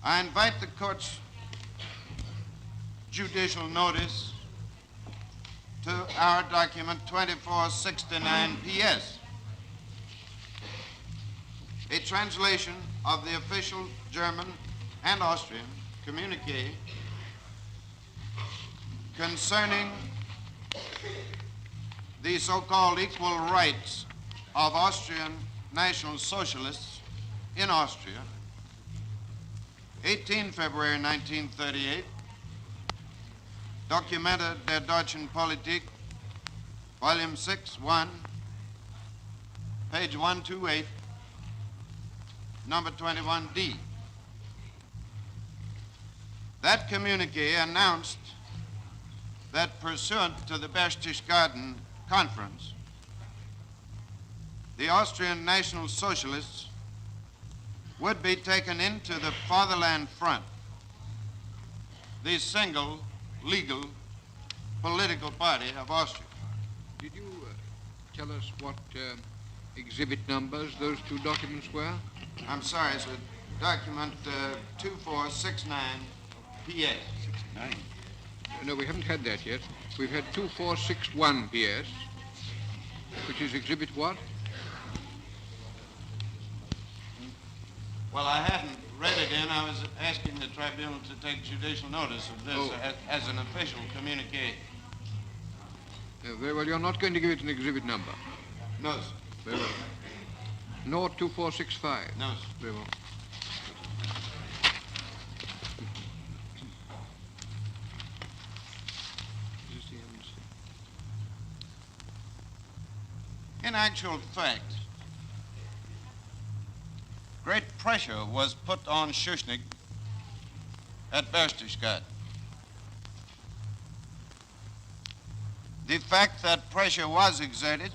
I invite the court's judicial notice to our document 2469 PS, a translation of the official German and Austrian communique concerning the so-called equal rights of Austrian National Socialists in Austria, 18 February 1938, Documente der Deutschen Politik, Volume 6, 1, page 128, number 21D. That communique announced that pursuant to the Berchtesgaden Conference, the Austrian National Socialists would be taken into the Fatherland Front, the single legal political party of Austria. Did you tell us what exhibit numbers those two documents were? I'm sorry, it's document 2469 PS. 69. No, we haven't had that yet. We've had 2461 PS, which is exhibit what? Well, I hadn't read it in. I was asking the tribunal to take judicial notice of this as an official communique. Very well, you're not going to give it an exhibit number? No, sir. Very well. Nor 2465? No, sir. Very well. In actual fact, great pressure was put on Schuschnigg at Berchtesgaden. The fact that pressure was exerted,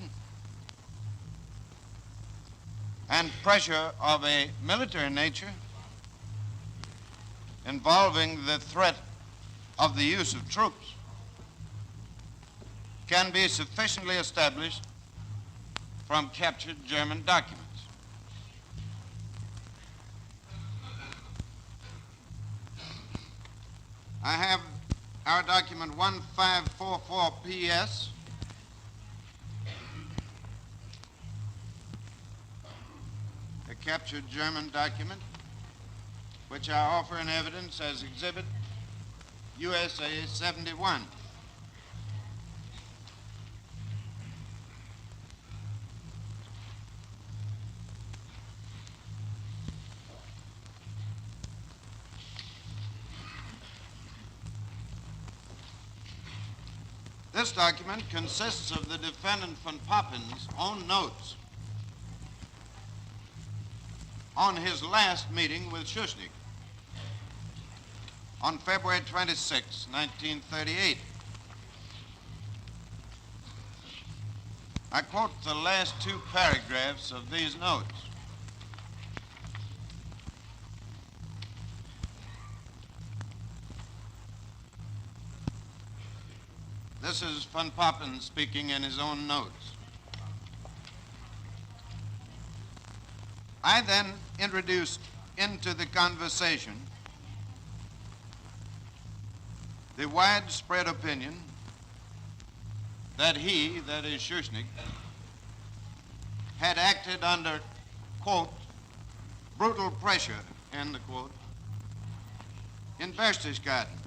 and pressure of a military nature involving the threat of the use of troops, can be sufficiently established from captured German documents. I have our document 1544 PS, a captured German document, which I offer in evidence as Exhibit USA 71. This document consists of the defendant von Pappen's own notes on his last meeting with Schuschnigg on February 26, 1938. I quote the last two paragraphs of these notes. This is von Papen speaking in his own notes. I then introduced into the conversation the widespread opinion that he, that is Schuschnigg, had acted under, quote, brutal pressure, end the quote, in Berchtesgaden.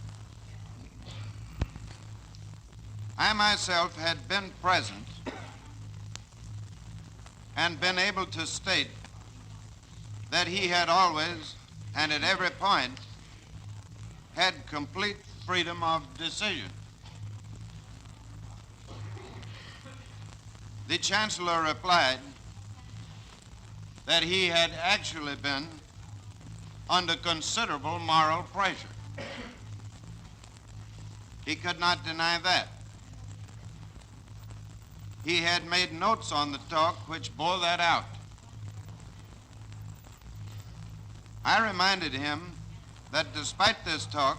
I myself had been present and been able to state that he had always and at every point had complete freedom of decision. The Chancellor replied that he had actually been under considerable moral pressure. He could not deny that. He had made notes on the talk which bore that out. I reminded him that despite this talk,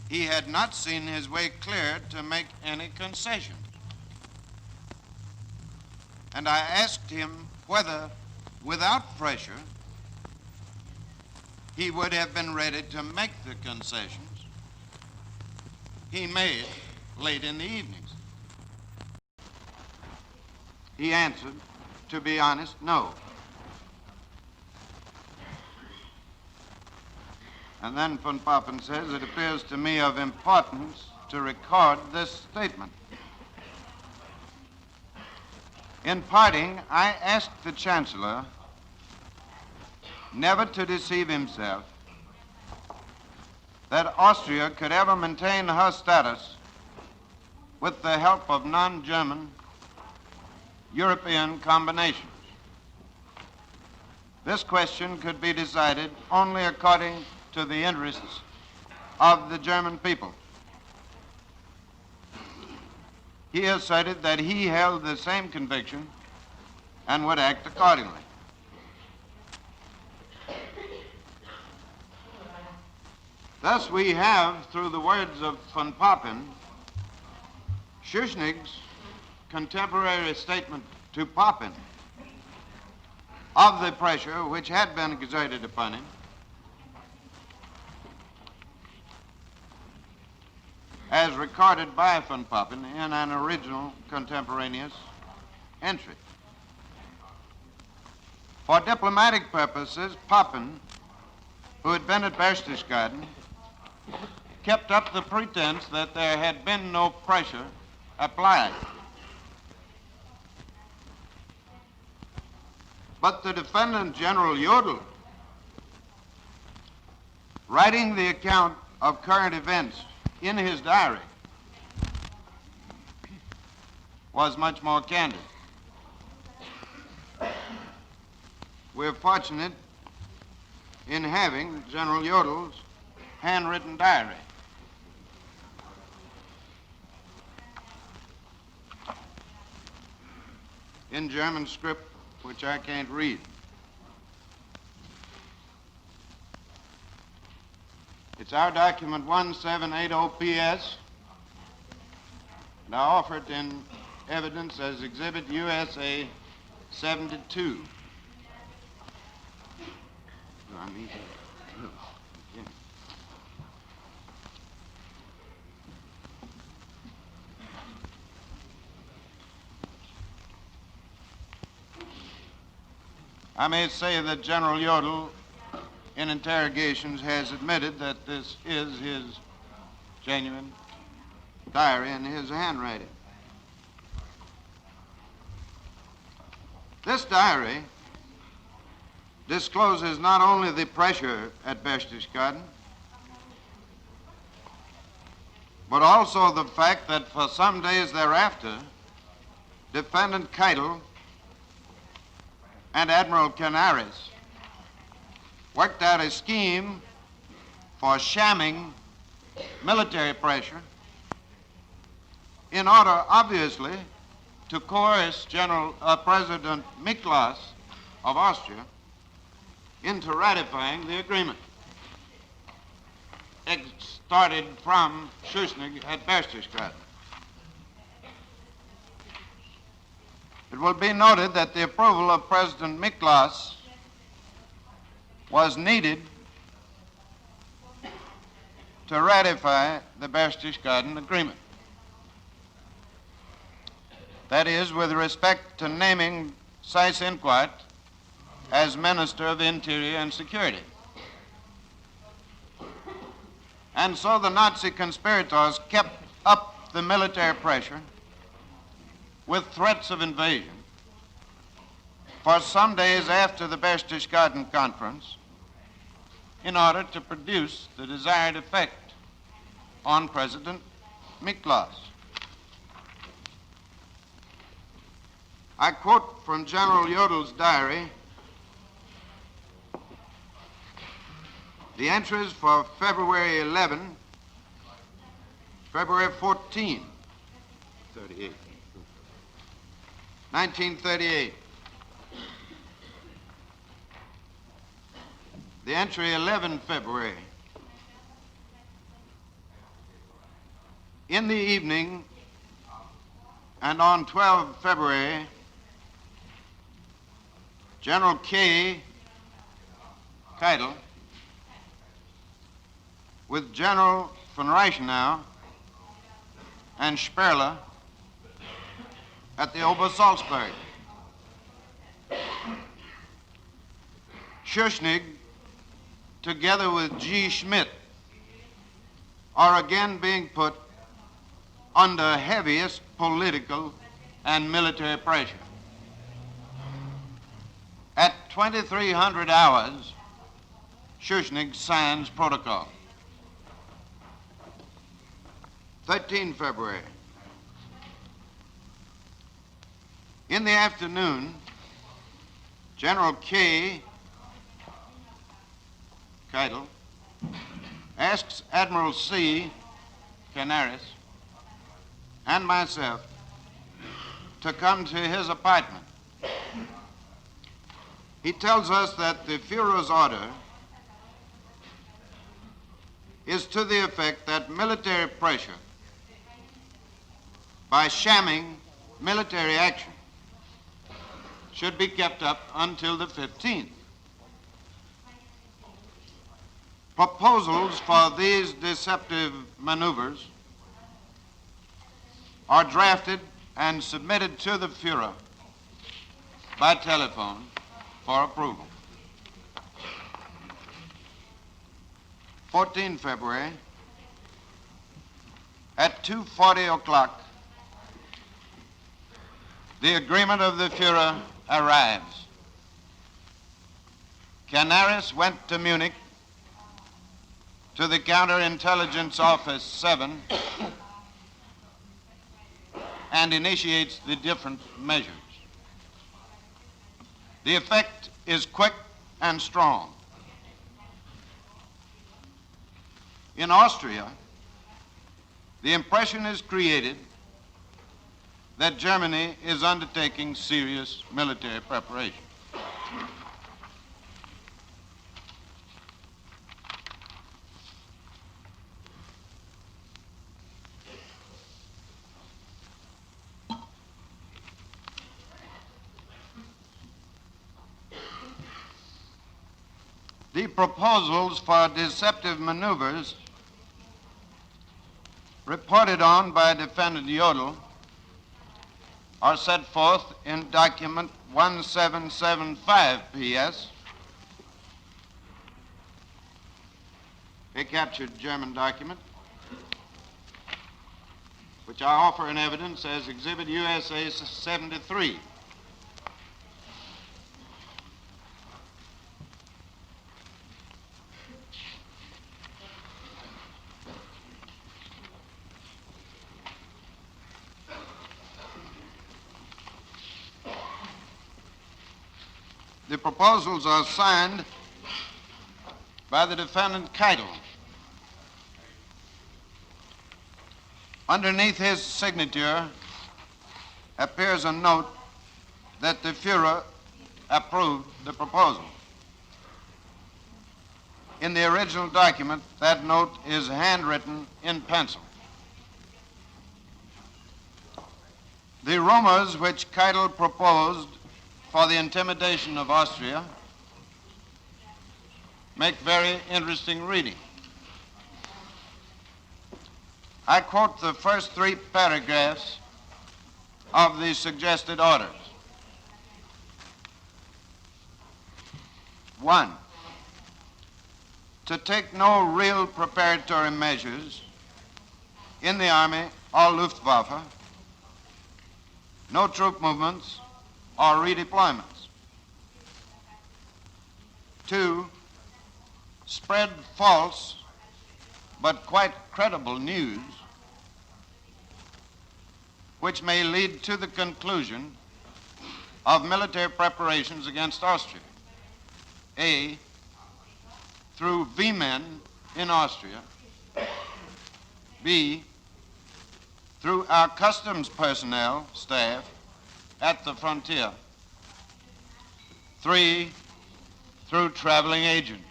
he had not seen his way clear to make any concessions. And I asked him whether, without pressure, he would have been ready to make the concessions he made late in the evenings. He answered, to be honest, no. And then von Papen says, it appears to me of importance to record this statement. In parting, I asked the Chancellor never to deceive himself that Austria could ever maintain her status with the help of non-German European combinations. This question could be decided only according to the interests of the German people. He asserted that he held the same conviction and would act accordingly. Thus we have, through the words of von Papen, Schuschnigg's contemporary statement to Papen of the pressure which had been exerted upon him, as recorded by von Papen in an original contemporaneous entry. For diplomatic purposes, Papen, who had been at Berchtesgaden, kept up the pretense that there had been no pressure applied. But the defendant, General Jodl, writing the account of current events in his diary, was much more candid. We're fortunate in having General Jodl's handwritten diary. In German script, which I can't read. It's our document 1780PS, and I offer it in evidence as Exhibit USA 72. I may say that General Jodl, in interrogations, has admitted that this is his genuine diary in his handwriting. This diary discloses not only the pressure at Berchtesgaden, but also the fact that for some days thereafter, Defendant Keitel and Admiral Canaris worked out a scheme for shamming military pressure in order, obviously, to coerce President Miklas of Austria into ratifying the agreement. It started from Schuschnigg at Berchtesgaden. It will be noted that the approval of President Miklas was needed to ratify the Berchtesgaden agreement. That is, with respect to naming Seyss-Inquart as Minister of Interior and Security. And so the Nazi conspirators kept up the military pressure with threats of invasion for some days after the Berchtesgaden conference in order to produce the desired effect on President Miklas. I quote from General Jodl's diary the entries for February 11, February 14, 1938. The entry 11 February. In the evening and on 12 February, General K. Keitel with General von Reichenau and Sperler at the Obersalzberg. Schuschnigg, together with G. Schmidt, are again being put under heaviest political and military pressure. At 2300 hours, Schuschnigg signs protocol. 13 February. In the afternoon, General K. Keitel asks Admiral C. Canaris and myself to come to his apartment. He tells us that the Führer's order is to the effect that military pressure by shamming military action should be kept up until the 15th. Proposals for these deceptive maneuvers are drafted and submitted to the Führer by telephone for approval. 14 February, at 2:40 o'clock, the agreement of the Führer arrives. Canaris went to Munich to the Counterintelligence Office 7 and initiates the different measures. The effect is quick and strong. In Austria, the impression is created that Germany is undertaking serious military preparation. The proposals for deceptive maneuvers reported on by Defendant Jodl are set forth in document 1775 PS, a captured German document, which I offer in evidence as Exhibit USA 73. The proposals are signed by the defendant Keitel. Underneath his signature appears a note that the Führer approved the proposal. In the original document, that note is handwritten in pencil. The rumors which Keitel proposed for the intimidation of Austria make very interesting reading. I quote the first 3 paragraphs of the suggested orders. 1, to take no real preparatory measures in the Army or Luftwaffe, no troop movements or redeployments. 2, spread false but quite credible news which may lead to the conclusion of military preparations against Austria. A, through V-men in Austria. B, through our customs personnel staff at the frontier. 3, through traveling agents.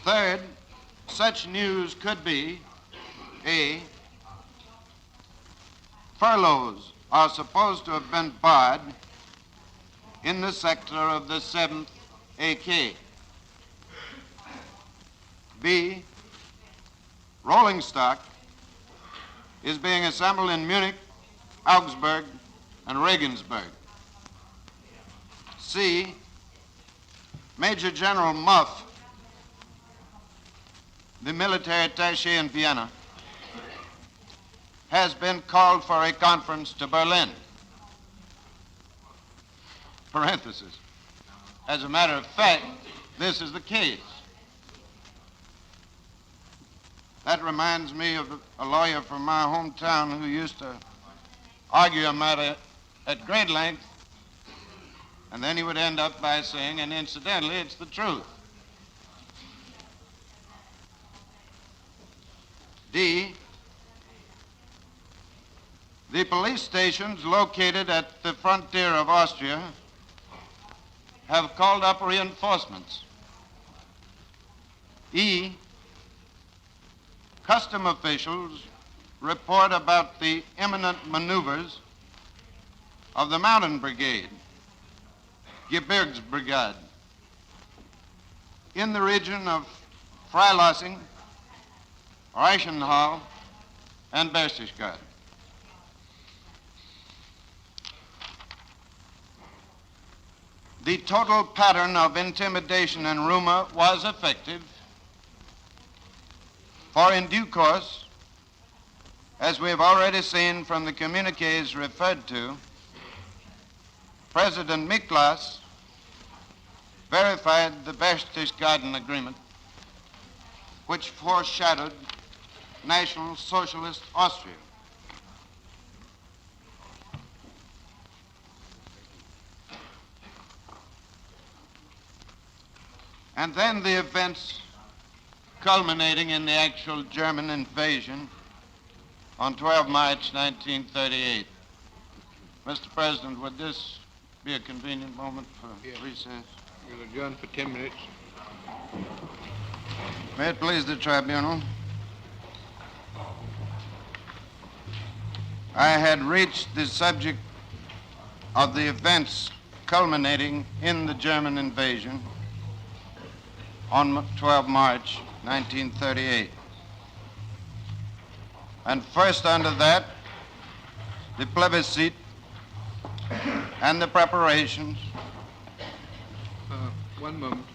Third, such news could be A, furloughs are supposed to have been barred in the sector of the 7th AK. B, rolling stock is being assembled in Munich, Augsburg, and Regensburg. C, Major General Muff, the military attaché in Vienna, has been called for a conference to Berlin. Parenthesis. As a matter of fact, this is the case. That reminds me of a lawyer from my hometown who used to argue a matter at great length, and then he would end up by saying, and incidentally, it's the truth. D, the police stations located at the frontier of Austria have called up reinforcements. E, custom officials report about the imminent maneuvers of the Mountain Brigade, Gebirgsbrigade, in the region of Freilassing, Reichenhall, and Berchtesgaden. The total pattern of intimidation and rumor was effective, for in due course, as we have already seen from the communiques referred to, President Miklas verified the Berchtesgaden Agreement, which foreshadowed National Socialist Austria. And then the events culminating in the actual German invasion on 12 March 1938. Mr. President, would this be a convenient moment for recess? We'll adjourn for 10 minutes. May it please the tribunal. I had reached the subject of the events culminating in the German invasion on 12 March 1938. And first under that, the Plebiscite and the preparations. One moment.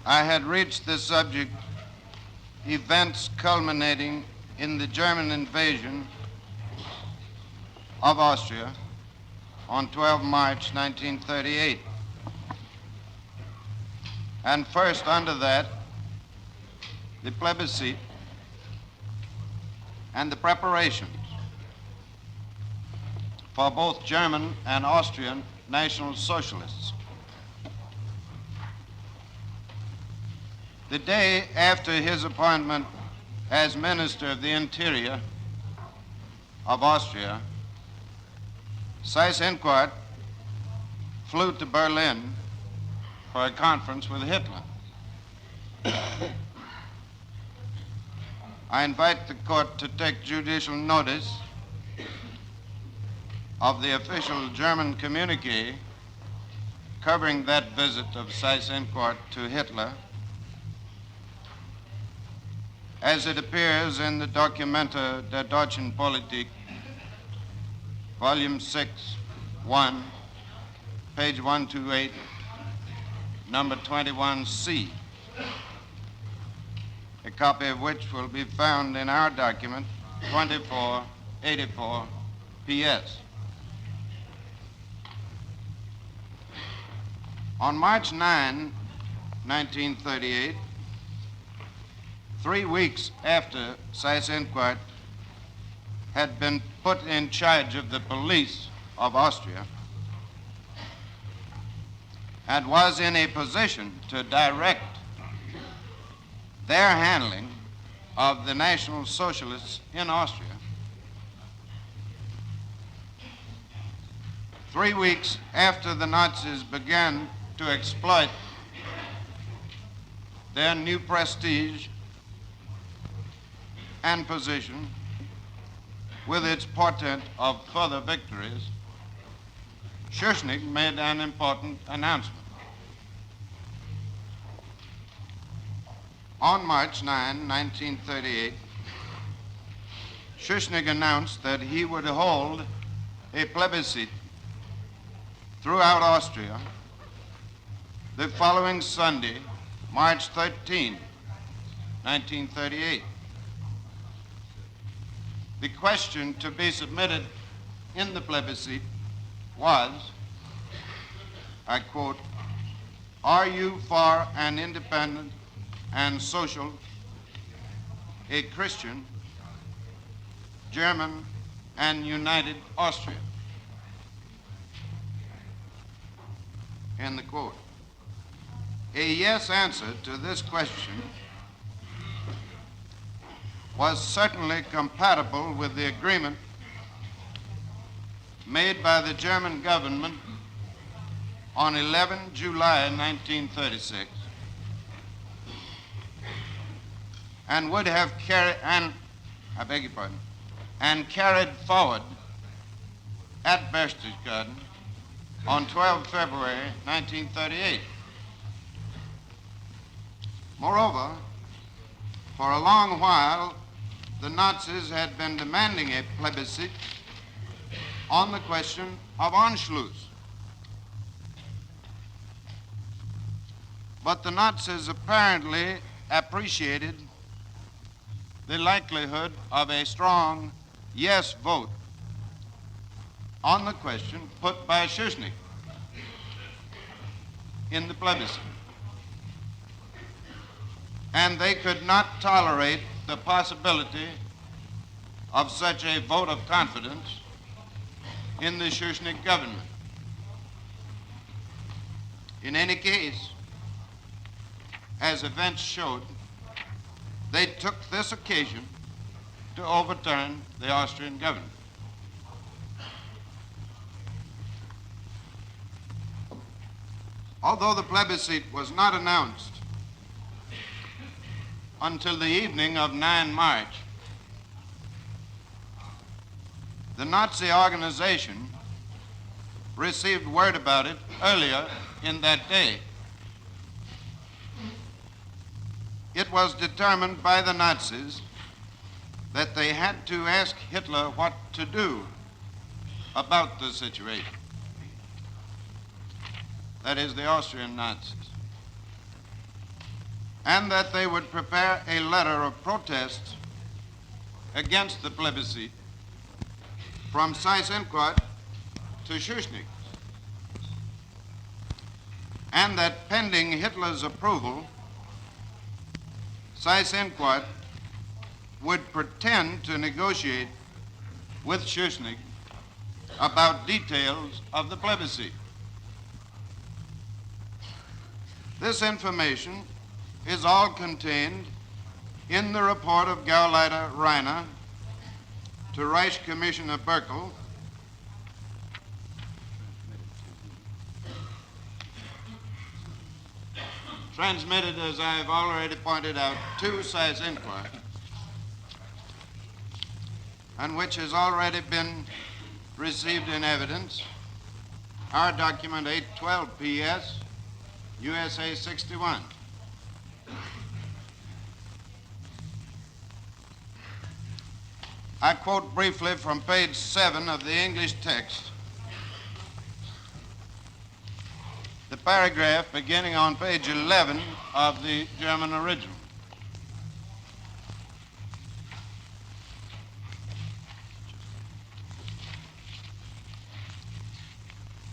I had reached the subject, events culminating in the German invasion of Austria on 12 March 1938. And first under that, the plebiscite and the preparations for both German and Austrian National Socialists. The day after his appointment as Minister of the Interior of Austria, Seyss-Inquart flew to Berlin for a conference with Hitler. I invite the court to take judicial notice of the official German communique covering that visit of Seyss-Inquart to Hitler, as it appears in the Documenta der Deutschen Politik, Volume 6, 1, page 128, number 21C, a copy of which will be found in our document 2484 PS. On March 9, 1938, 3 weeks after Seyss-Inquart had been put in charge of the police of Austria and was in a position to direct their handling of the National Socialists in Austria, 3 weeks after the Nazis began to exploit their new prestige and position with its portent of further victories, Schuschnigg made an important announcement. On March 9, 1938, Schuschnigg announced that he would hold a plebiscite throughout Austria the following Sunday, March 13, 1938. The question to be submitted in the plebiscite was, I quote, "Are you for an independent and social, a Christian, German, and united Austria?" End the quote. A yes answer to this question was certainly compatible with the agreement made by the German government on 11 July 1936 and would have carried forward at Berchtesgaden on 12 February 1938. Moreover, for a long while, the Nazis had been demanding a plebiscite on the question of Anschluss. But the Nazis apparently appreciated the likelihood of a strong yes vote on the question put by Schuschnigg in the plebiscite. And they could not tolerate the possibility of such a vote of confidence in the Schuschnigg government. In any case, as events showed, they took this occasion to overturn the Austrian government. Although the plebiscite was not announced until the evening of 9 March, the Nazi organization received word about it earlier in that day. It was determined by the Nazis that they had to ask Hitler what to do about the situation. That is, the Austrian Nazis. And that they would prepare a letter of protest against the plebiscite from Seyss-Inquart to Schuschnigg. And that pending Hitler's approval, Seyss-Inquart would pretend to negotiate with Schuschnigg about details of the plebiscite. This information is all contained in the report of Gauleiter Reiner to Reich Commissioner Berkel, transmitted, as I've already pointed out, to Seyss Inquart, and which has already been received in evidence, our document 812 PS, USA 61. I quote briefly from page 7 of the English text, the paragraph beginning on page 11 of the German original.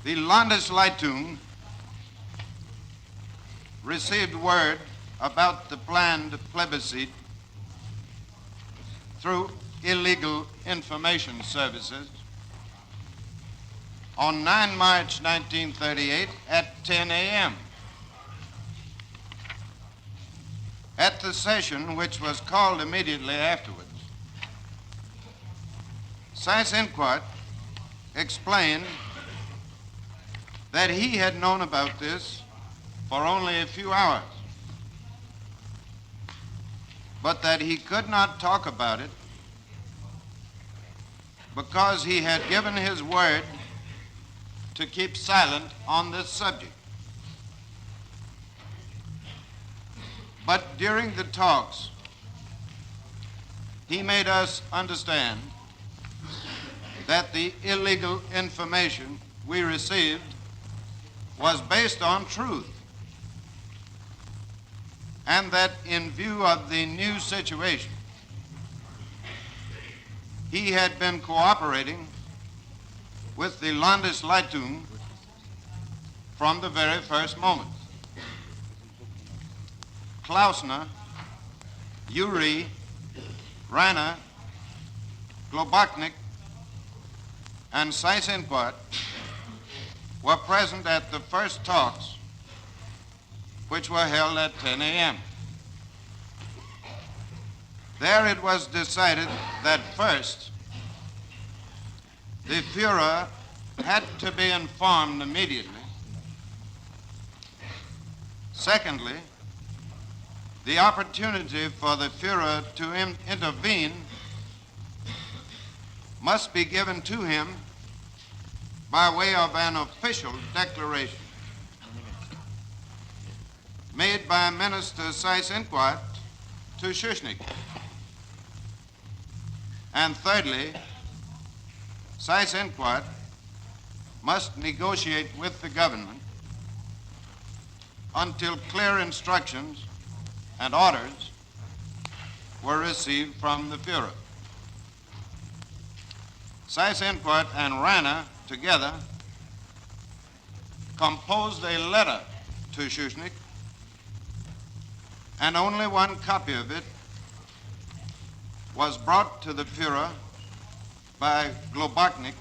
The Landesleitung received word about the planned plebiscite through illegal information services on 9 March 1938 at 10 a.m. At the session, which was called immediately afterwards, Seyss Inquart explained that he had known about this for only a few hours, but that he could not talk about it because he had given his word to keep silent on this subject. But during the talks, he made us understand that the illegal information we received was based on truth, and that in view of the new situation, he had been cooperating with the Landesleitung from the very first moment. Klausner, Uri, Reiner, Globachnik, and Seyss Inquart were present at the first talks, which were held at 10 a.m. There it was decided that first, the Führer had to be informed immediately. Secondly, the opportunity for the Führer to intervene must be given to him by way of an official declaration made by Minister Seyss Inquart to Schuschnigg. And thirdly, Seyss Inquart must negotiate with the government until clear instructions and orders were received from the Führer. Seyss Inquart and Reiner together composed a letter to Schuschnigg, and only one copy of it was brought to the Führer by Globachnik,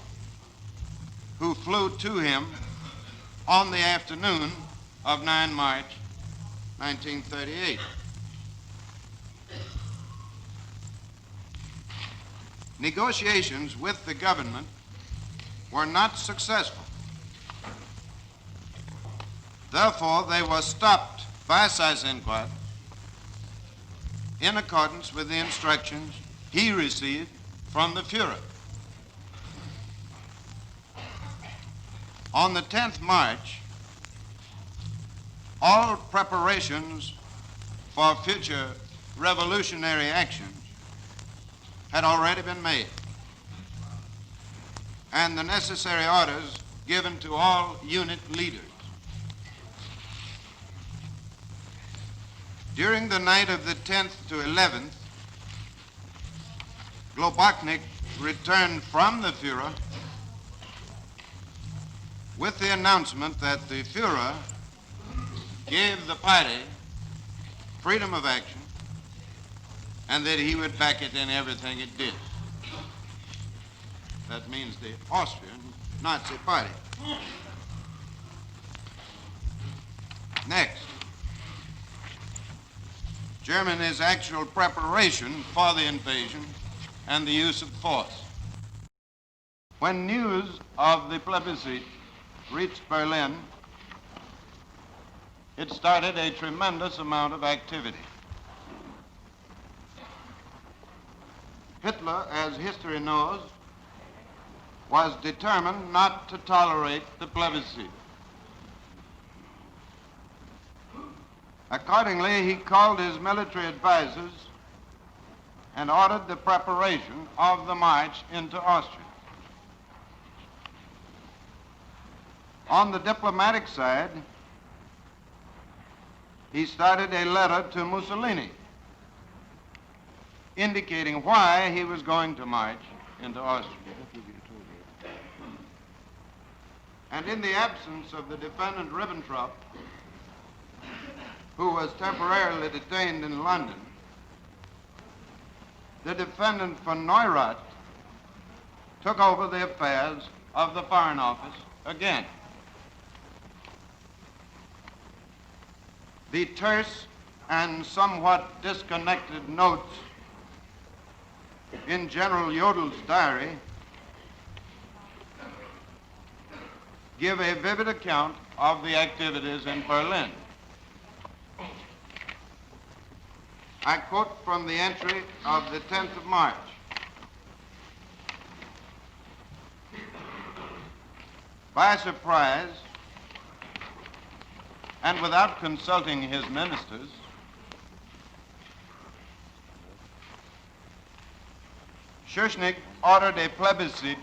who flew to him on the afternoon of 9 March 1938. Negotiations with the government were not successful. Therefore, they were stopped by Seyss Inquart in accordance with the instructions he received from the Führer. On the 10th March, all preparations for future revolutionary actions had already been made, and the necessary orders given to all unit leaders. During the night of the 10th to 11th, Globachnik returned from the Führer with the announcement that the Führer gave the party freedom of action and that he would back it in everything it did. That means the Austrian Nazi Party. Next, Germany's actual preparation for the invasion and the use of force. When news of the plebiscite reached Berlin, it started a tremendous amount of activity. Hitler, as history knows, was determined not to tolerate the plebiscite. Accordingly, he called his military advisors and ordered the preparation of the march into Austria. On the diplomatic side, he started a letter to Mussolini indicating why he was going to march into Austria. And in the absence of the defendant Ribbentrop, who was temporarily detained in London, the defendant von Neurath took over the affairs of the Foreign Office again. The terse and somewhat disconnected notes in General Jodl's diary give a vivid account of the activities in Berlin. I quote from the entry of the 10th of March. By surprise, and without consulting his ministers, Schuschnigg ordered a plebiscite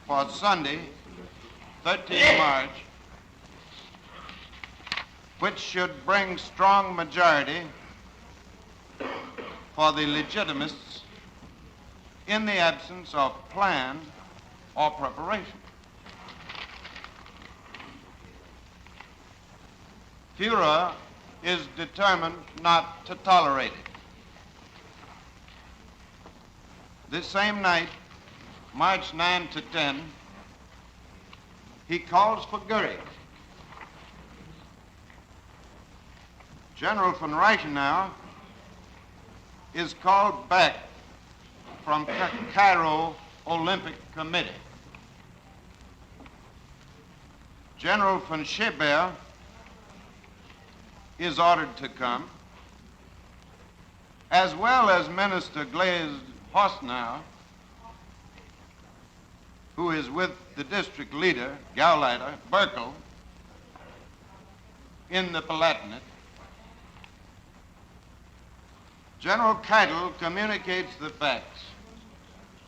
for Sunday, 13 March, which should bring strong majority for the legitimists in the absence of plan or preparation. Führer is determined not to tolerate it. This same night, March 9 to 10, he calls for Göring. General von Reichenau is called back from Cairo Olympic Committee. General von Scheber is ordered to come, as well as Minister Glazed Hosnau, who is with the district leader, Gauleiter Berkel, in the Palatinate. General Keitel communicates the facts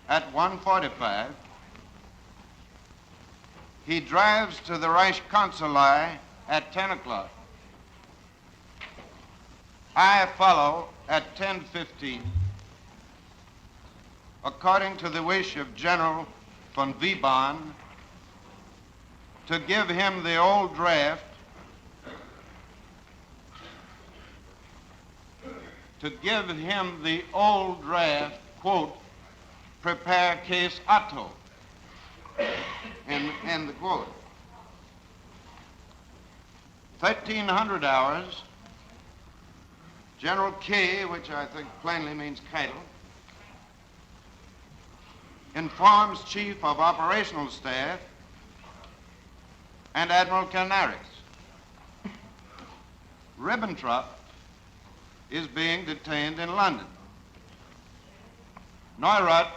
at 1:45. He drives to the Reichskanzlei at 10 o'clock. I follow at 10:15, according to the wish of General von Wiebahn, to give him the old draft, quote, prepare case Otto, end the quote. 1300 hours, General K, which I think plainly means Keitel, informs Chief of Operational Staff and Admiral Canaris. Ribbentrop is being detained in London. Neurath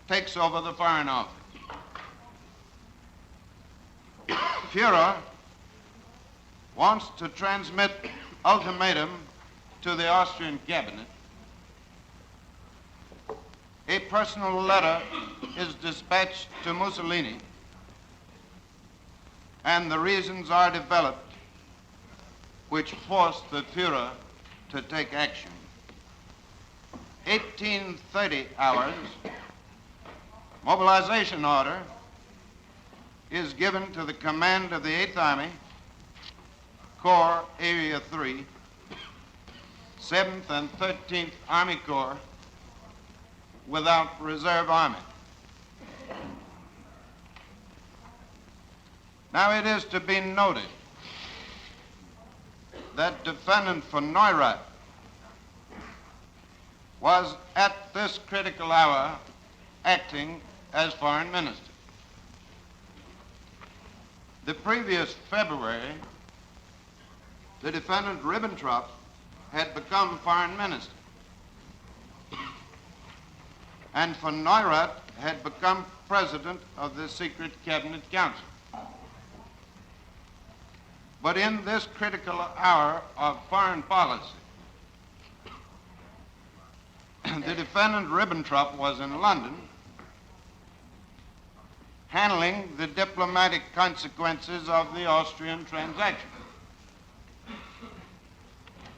takes over the Foreign Office. Führer wants to transmit ultimatum to the Austrian cabinet. A personal letter is dispatched to Mussolini, and the reasons are developed which force the Führer to take action. 18:30 hours, mobilization order is given to the command of the 8th Army, Corps Area 3, 7th and 13th Army Corps, without reserve army. Now it is to be noted that defendant von Neurath was at this critical hour acting as foreign minister. The previous February, the defendant Ribbentrop had become foreign minister, and von Neurath had become president of the secret cabinet council. But in this critical hour of foreign policy, the defendant Ribbentrop was in London handling the diplomatic consequences of the Austrian transaction.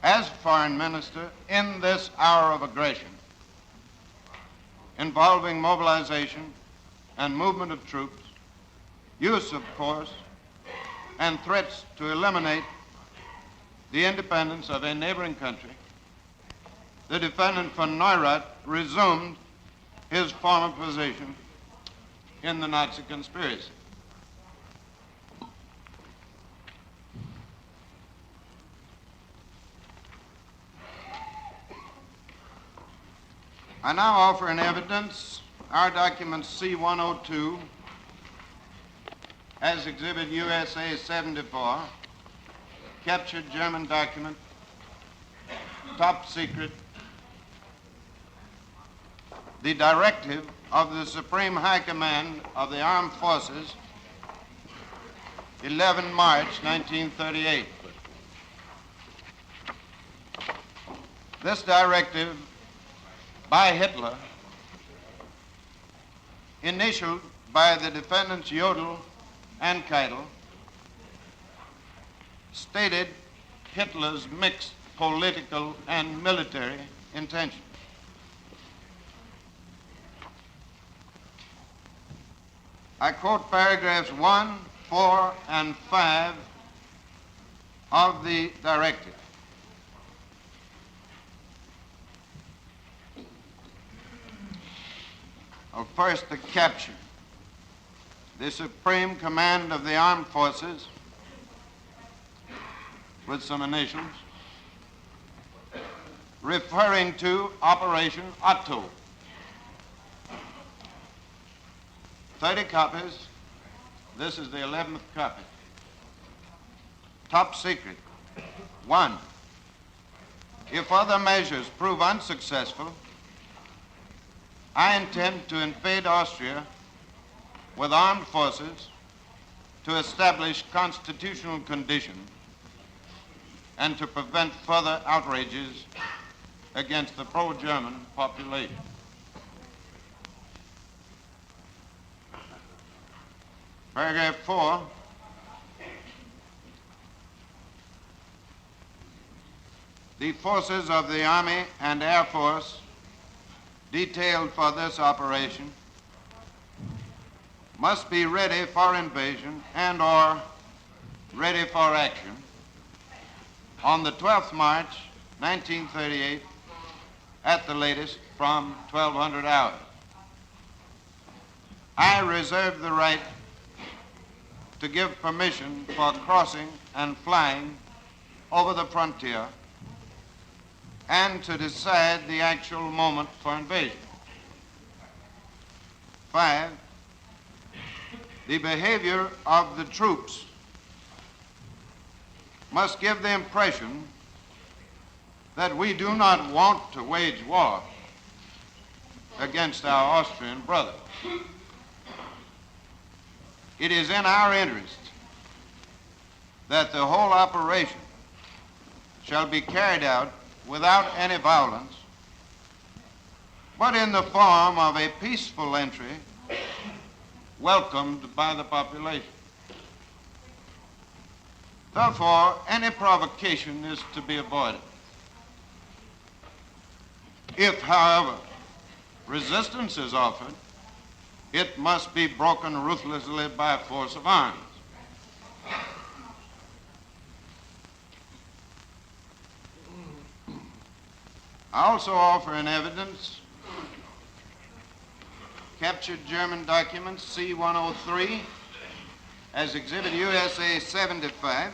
As foreign minister, in this hour of aggression, involving mobilization and movement of troops, use of force, and threats to eliminate the independence of a neighboring country, the defendant von Neurath resumed his former position in the Nazi conspiracy. I now offer in evidence our document C-102 as Exhibit USA 74, captured German document, top secret, the directive of the Supreme High Command of the Armed Forces, 11 March 1938. This directive by Hitler, initialed by the defendants Jodl and Keitel, stated Hitler's mixed political and military intentions. I quote paragraphs 1, 4, and 5 of the directive. First, the capture. The Supreme Command of the Armed Forces, with some initials, referring to Operation Otto. 30 copies. This is the 11th copy. Top secret. 1. If other measures prove unsuccessful, I intend to invade Austria with armed forces to establish constitutional conditions and to prevent further outrages against the pro-German population. Paragraph 4. The forces of the Army and Air Force detailed for this operation must be ready for invasion and or ready for action on the 12th March 1938 at the latest from 1200 hours. I reserve the right to give permission for crossing and flying over the frontier and to decide the actual moment for invasion. 5, the behavior of the troops must give the impression that we do not want to wage war against our Austrian brothers. It is in our interest that the whole operation shall be carried out without any violence, but in the form of a peaceful entry welcomed by the population. Therefore, any provocation is to be avoided. If, however, resistance is offered, it must be broken ruthlessly by force of arms. I also offer in evidence captured German documents C-103 as Exhibit USA 75,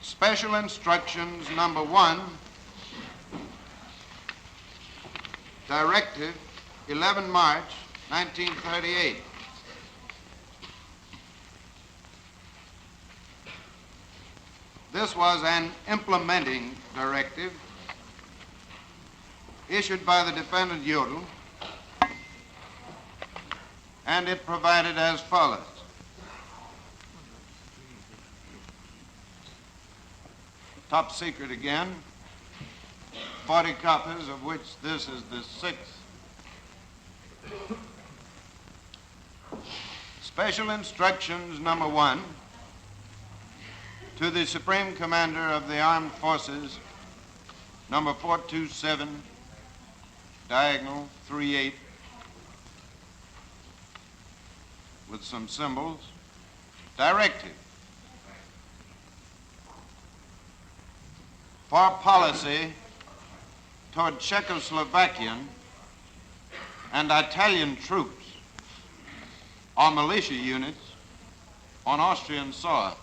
Special Instructions Number 1, Directive 11 March 1938. This was an implementing directive issued by the defendant Jodl, and it provided as follows. Top secret again, 40 copies of which this is the 6th. Special Instructions Number 1 to the Supreme Commander of the Armed Forces, number 427, diagonal 38, with some symbols. Directive for policy toward Czechoslovakian and Italian troops or militia units on Austrian soil.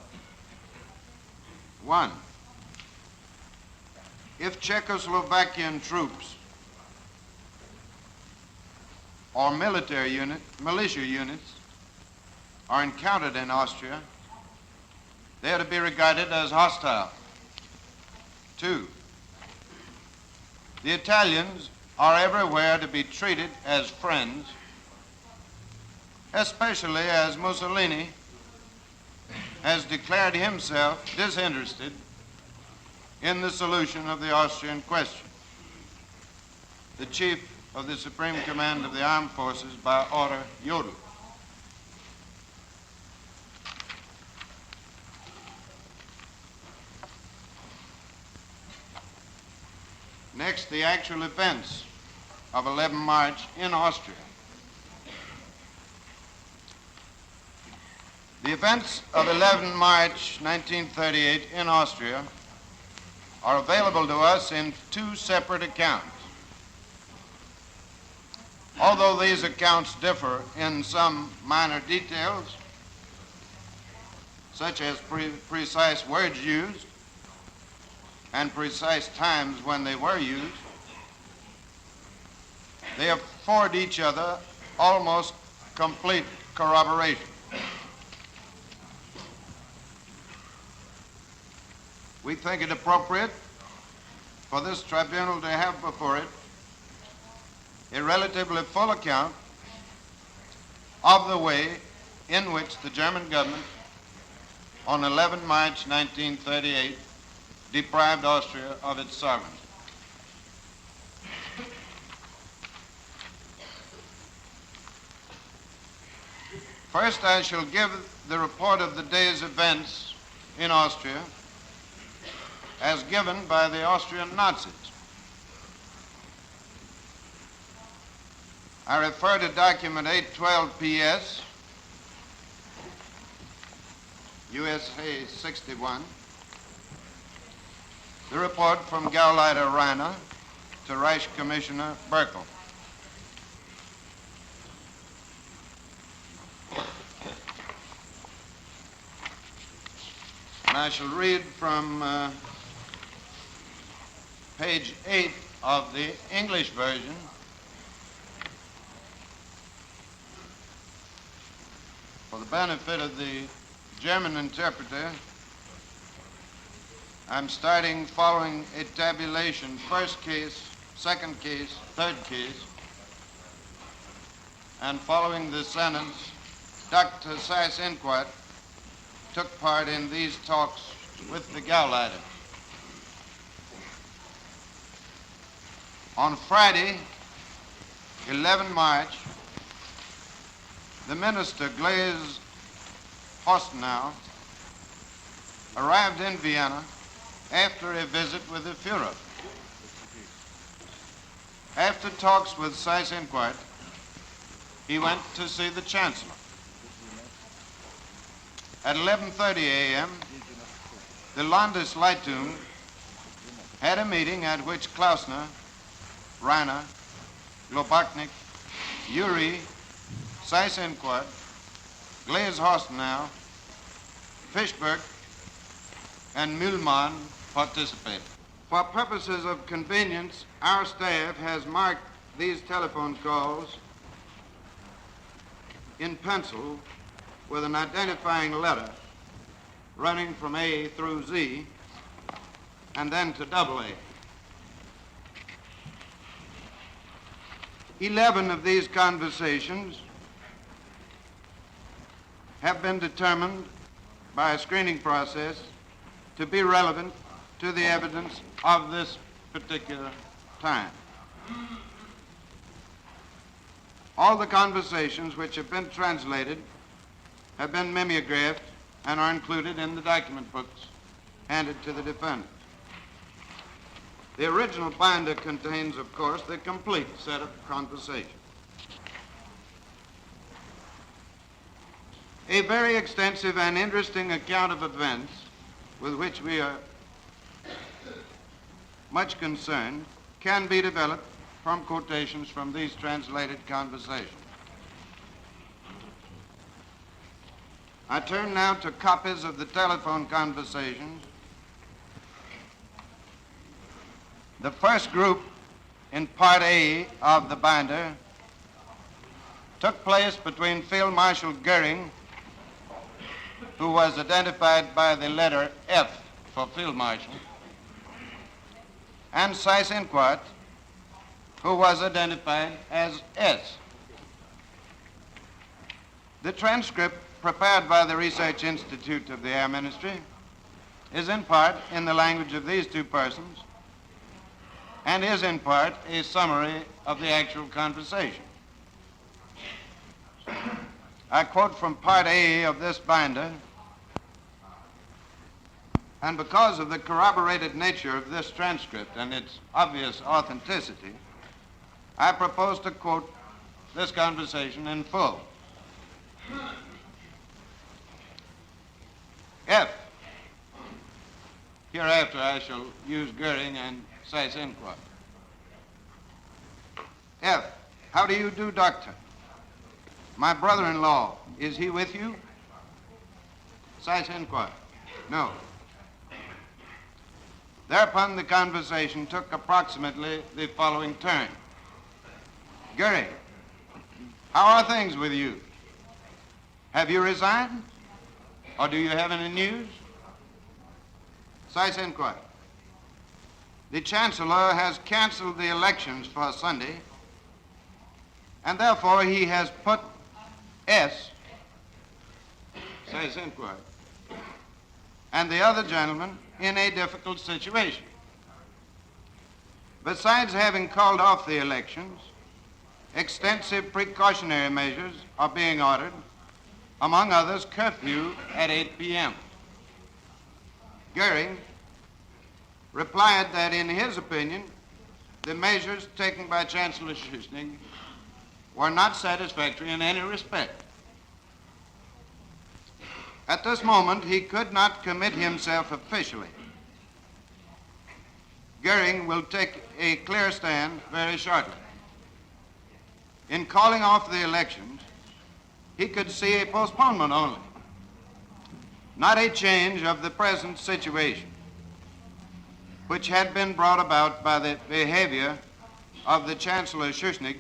1. If Czechoslovakian troops or militia units are encountered in Austria, they are to be regarded as hostile. 2. The Italians are everywhere to be treated as friends, especially as Mussolini has declared himself disinterested in the solution of the Austrian question. The Chief of the Supreme Command of the Armed Forces by order Jodl. Next, the actual events of 11 March in Austria. The events of 11 March 1938 in Austria are available to us in 2 separate accounts. Although these accounts differ in some minor details, such as precise words used and precise times when they were used, they afford each other almost complete corroboration. We think it appropriate for this tribunal to have before it a relatively full account of the way in which the German government on 11 March 1938 deprived Austria of its sovereignty. First, I shall give the report of the day's events in Austria as given by the Austrian Nazis. I refer to document 812 PS, USA 61, the report from Gauleiter Rainer to Reich Commissioner Berkel. And I shall read from page 8 of the English version. For the benefit of the German interpreter, I'm starting following a tabulation, first case, second case, third case, and following the sentence, Dr. Seyss-Inquart took part in these talks with the Gauleiter. On Friday, 11 March, the minister, Glaise Hostenau, arrived in Vienna after a visit with the Führer. After talks with Seyss-Inquart, he went to see the Chancellor. At 11:30 a.m., the Landesleitung had a meeting at which Klausner, Rainer, Globachnik, Uri, Seyss-Inquart, Glaze Horstenau, Fischberg, and Mühlmann participated. For purposes of convenience, our staff has marked these telephone calls in pencil with an identifying letter running from A through Z and then to double A. 11 of these conversations have been determined by a screening process to be relevant to the evidence of this particular time. All the conversations which have been translated have been mimeographed and are included in the document books handed to the defendant. The original binder contains, of course, the complete set of conversations. A very extensive and interesting account of events with which we are much concerned can be developed from quotations from these translated conversations. I turn now to copies of the telephone conversations. The first group in Part A of the binder took place between Field Marshal Goering, who was identified by the letter F for Field Marshal, and Seyss-Inquart, who was identified as S. The transcript prepared by the Research Institute of the Air Ministry is in part in the language of these two persons and is in part a summary of the actual conversation. I quote from Part A of this binder, and because of the corroborated nature of this transcript and its obvious authenticity, I propose to quote this conversation in full. F. Hereafter I shall use Goering and Seyss-Inquart. F. How do you do, Doctor? My brother-in-law, is he with you? Seyss-Inquart. No. Thereupon the conversation took approximately the following turn. Goering, how are things with you? Have you resigned? Or do you have any news? Seyss-Inquart. The Chancellor has canceled the elections for Sunday, and therefore he has put S, Seyss-Inquart, and the other gentleman in a difficult situation. Besides having called off the elections, extensive precautionary measures are being ordered, among others curfew at 8 p.m. Goering replied that in his opinion, the measures taken by Chancellor Schuschnigg were not satisfactory in any respect. At this moment, he could not commit himself officially. Goering will take a clear stand very shortly. In calling off the elections, he could see a postponement only, not a change of the present situation, which had been brought about by the behavior of the Chancellor Schuschnigg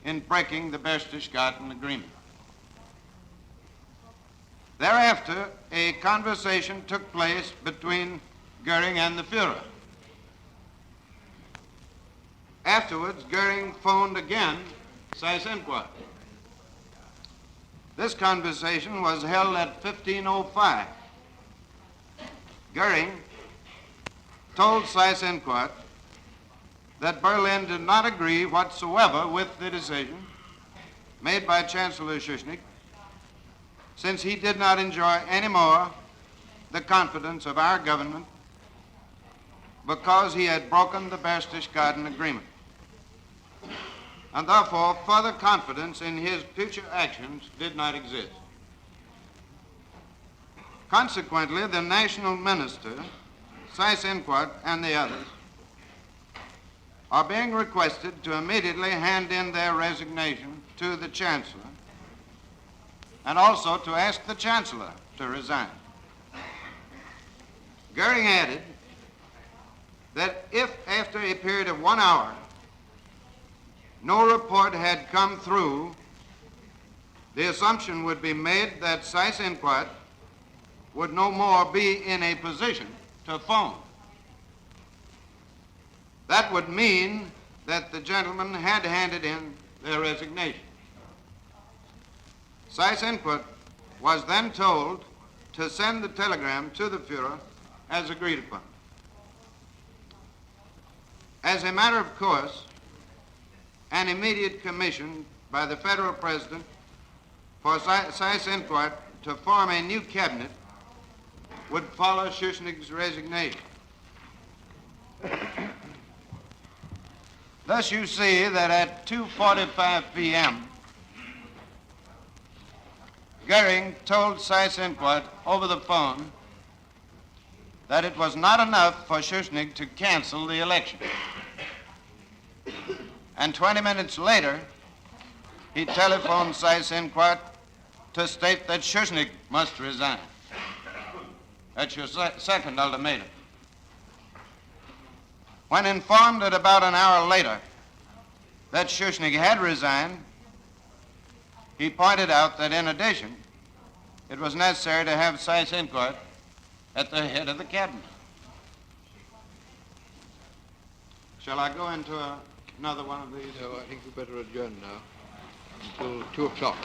in breaking the Berchtesgaden agreement. Thereafter, a conversation took place between Goering and the Führer. Afterwards, Goering phoned again Seyss-Inquart. This conversation was held at 15:05. Goering told Seyss-Inquart that Berlin did not agree whatsoever with the decision made by Chancellor Schuschnigg, since he did not enjoy any more the confidence of our government because he had broken the Berchtesgaden agreement. And therefore, further confidence in his future actions did not exist. Consequently, the national minister, Seyss-Inquart, and the others are being requested to immediately hand in their resignation to the Chancellor and also to ask the Chancellor to resign. Goering added that if after a period of 1 hour no report had come through, the assumption would be made that Seyss-Inquart would no more be in a position to phone. That would mean that the gentlemen had handed in their resignation. Seyss-Inquart was then told to send the telegram to the Fuhrer as agreed upon. As a matter of course, an immediate commission by the federal president for Seyss-Inquart to form a new cabinet would follow Schuschnigg's resignation. Thus you see that at 2:45 p.m., Goering told Seyss-Inquart over the phone that it was not enough for Schuschnigg to cancel the election. And 20 minutes later, he telephoned Seyss-Inquart to state that Schuschnigg must resign. That's your second ultimatum. When informed at about an hour later that Schuschnigg had resigned, he pointed out that in addition, it was necessary to have Seyss-Inquart at the head of the cabinet. Shall I go into another one of these? No, I think we better adjourn now until 2 o'clock.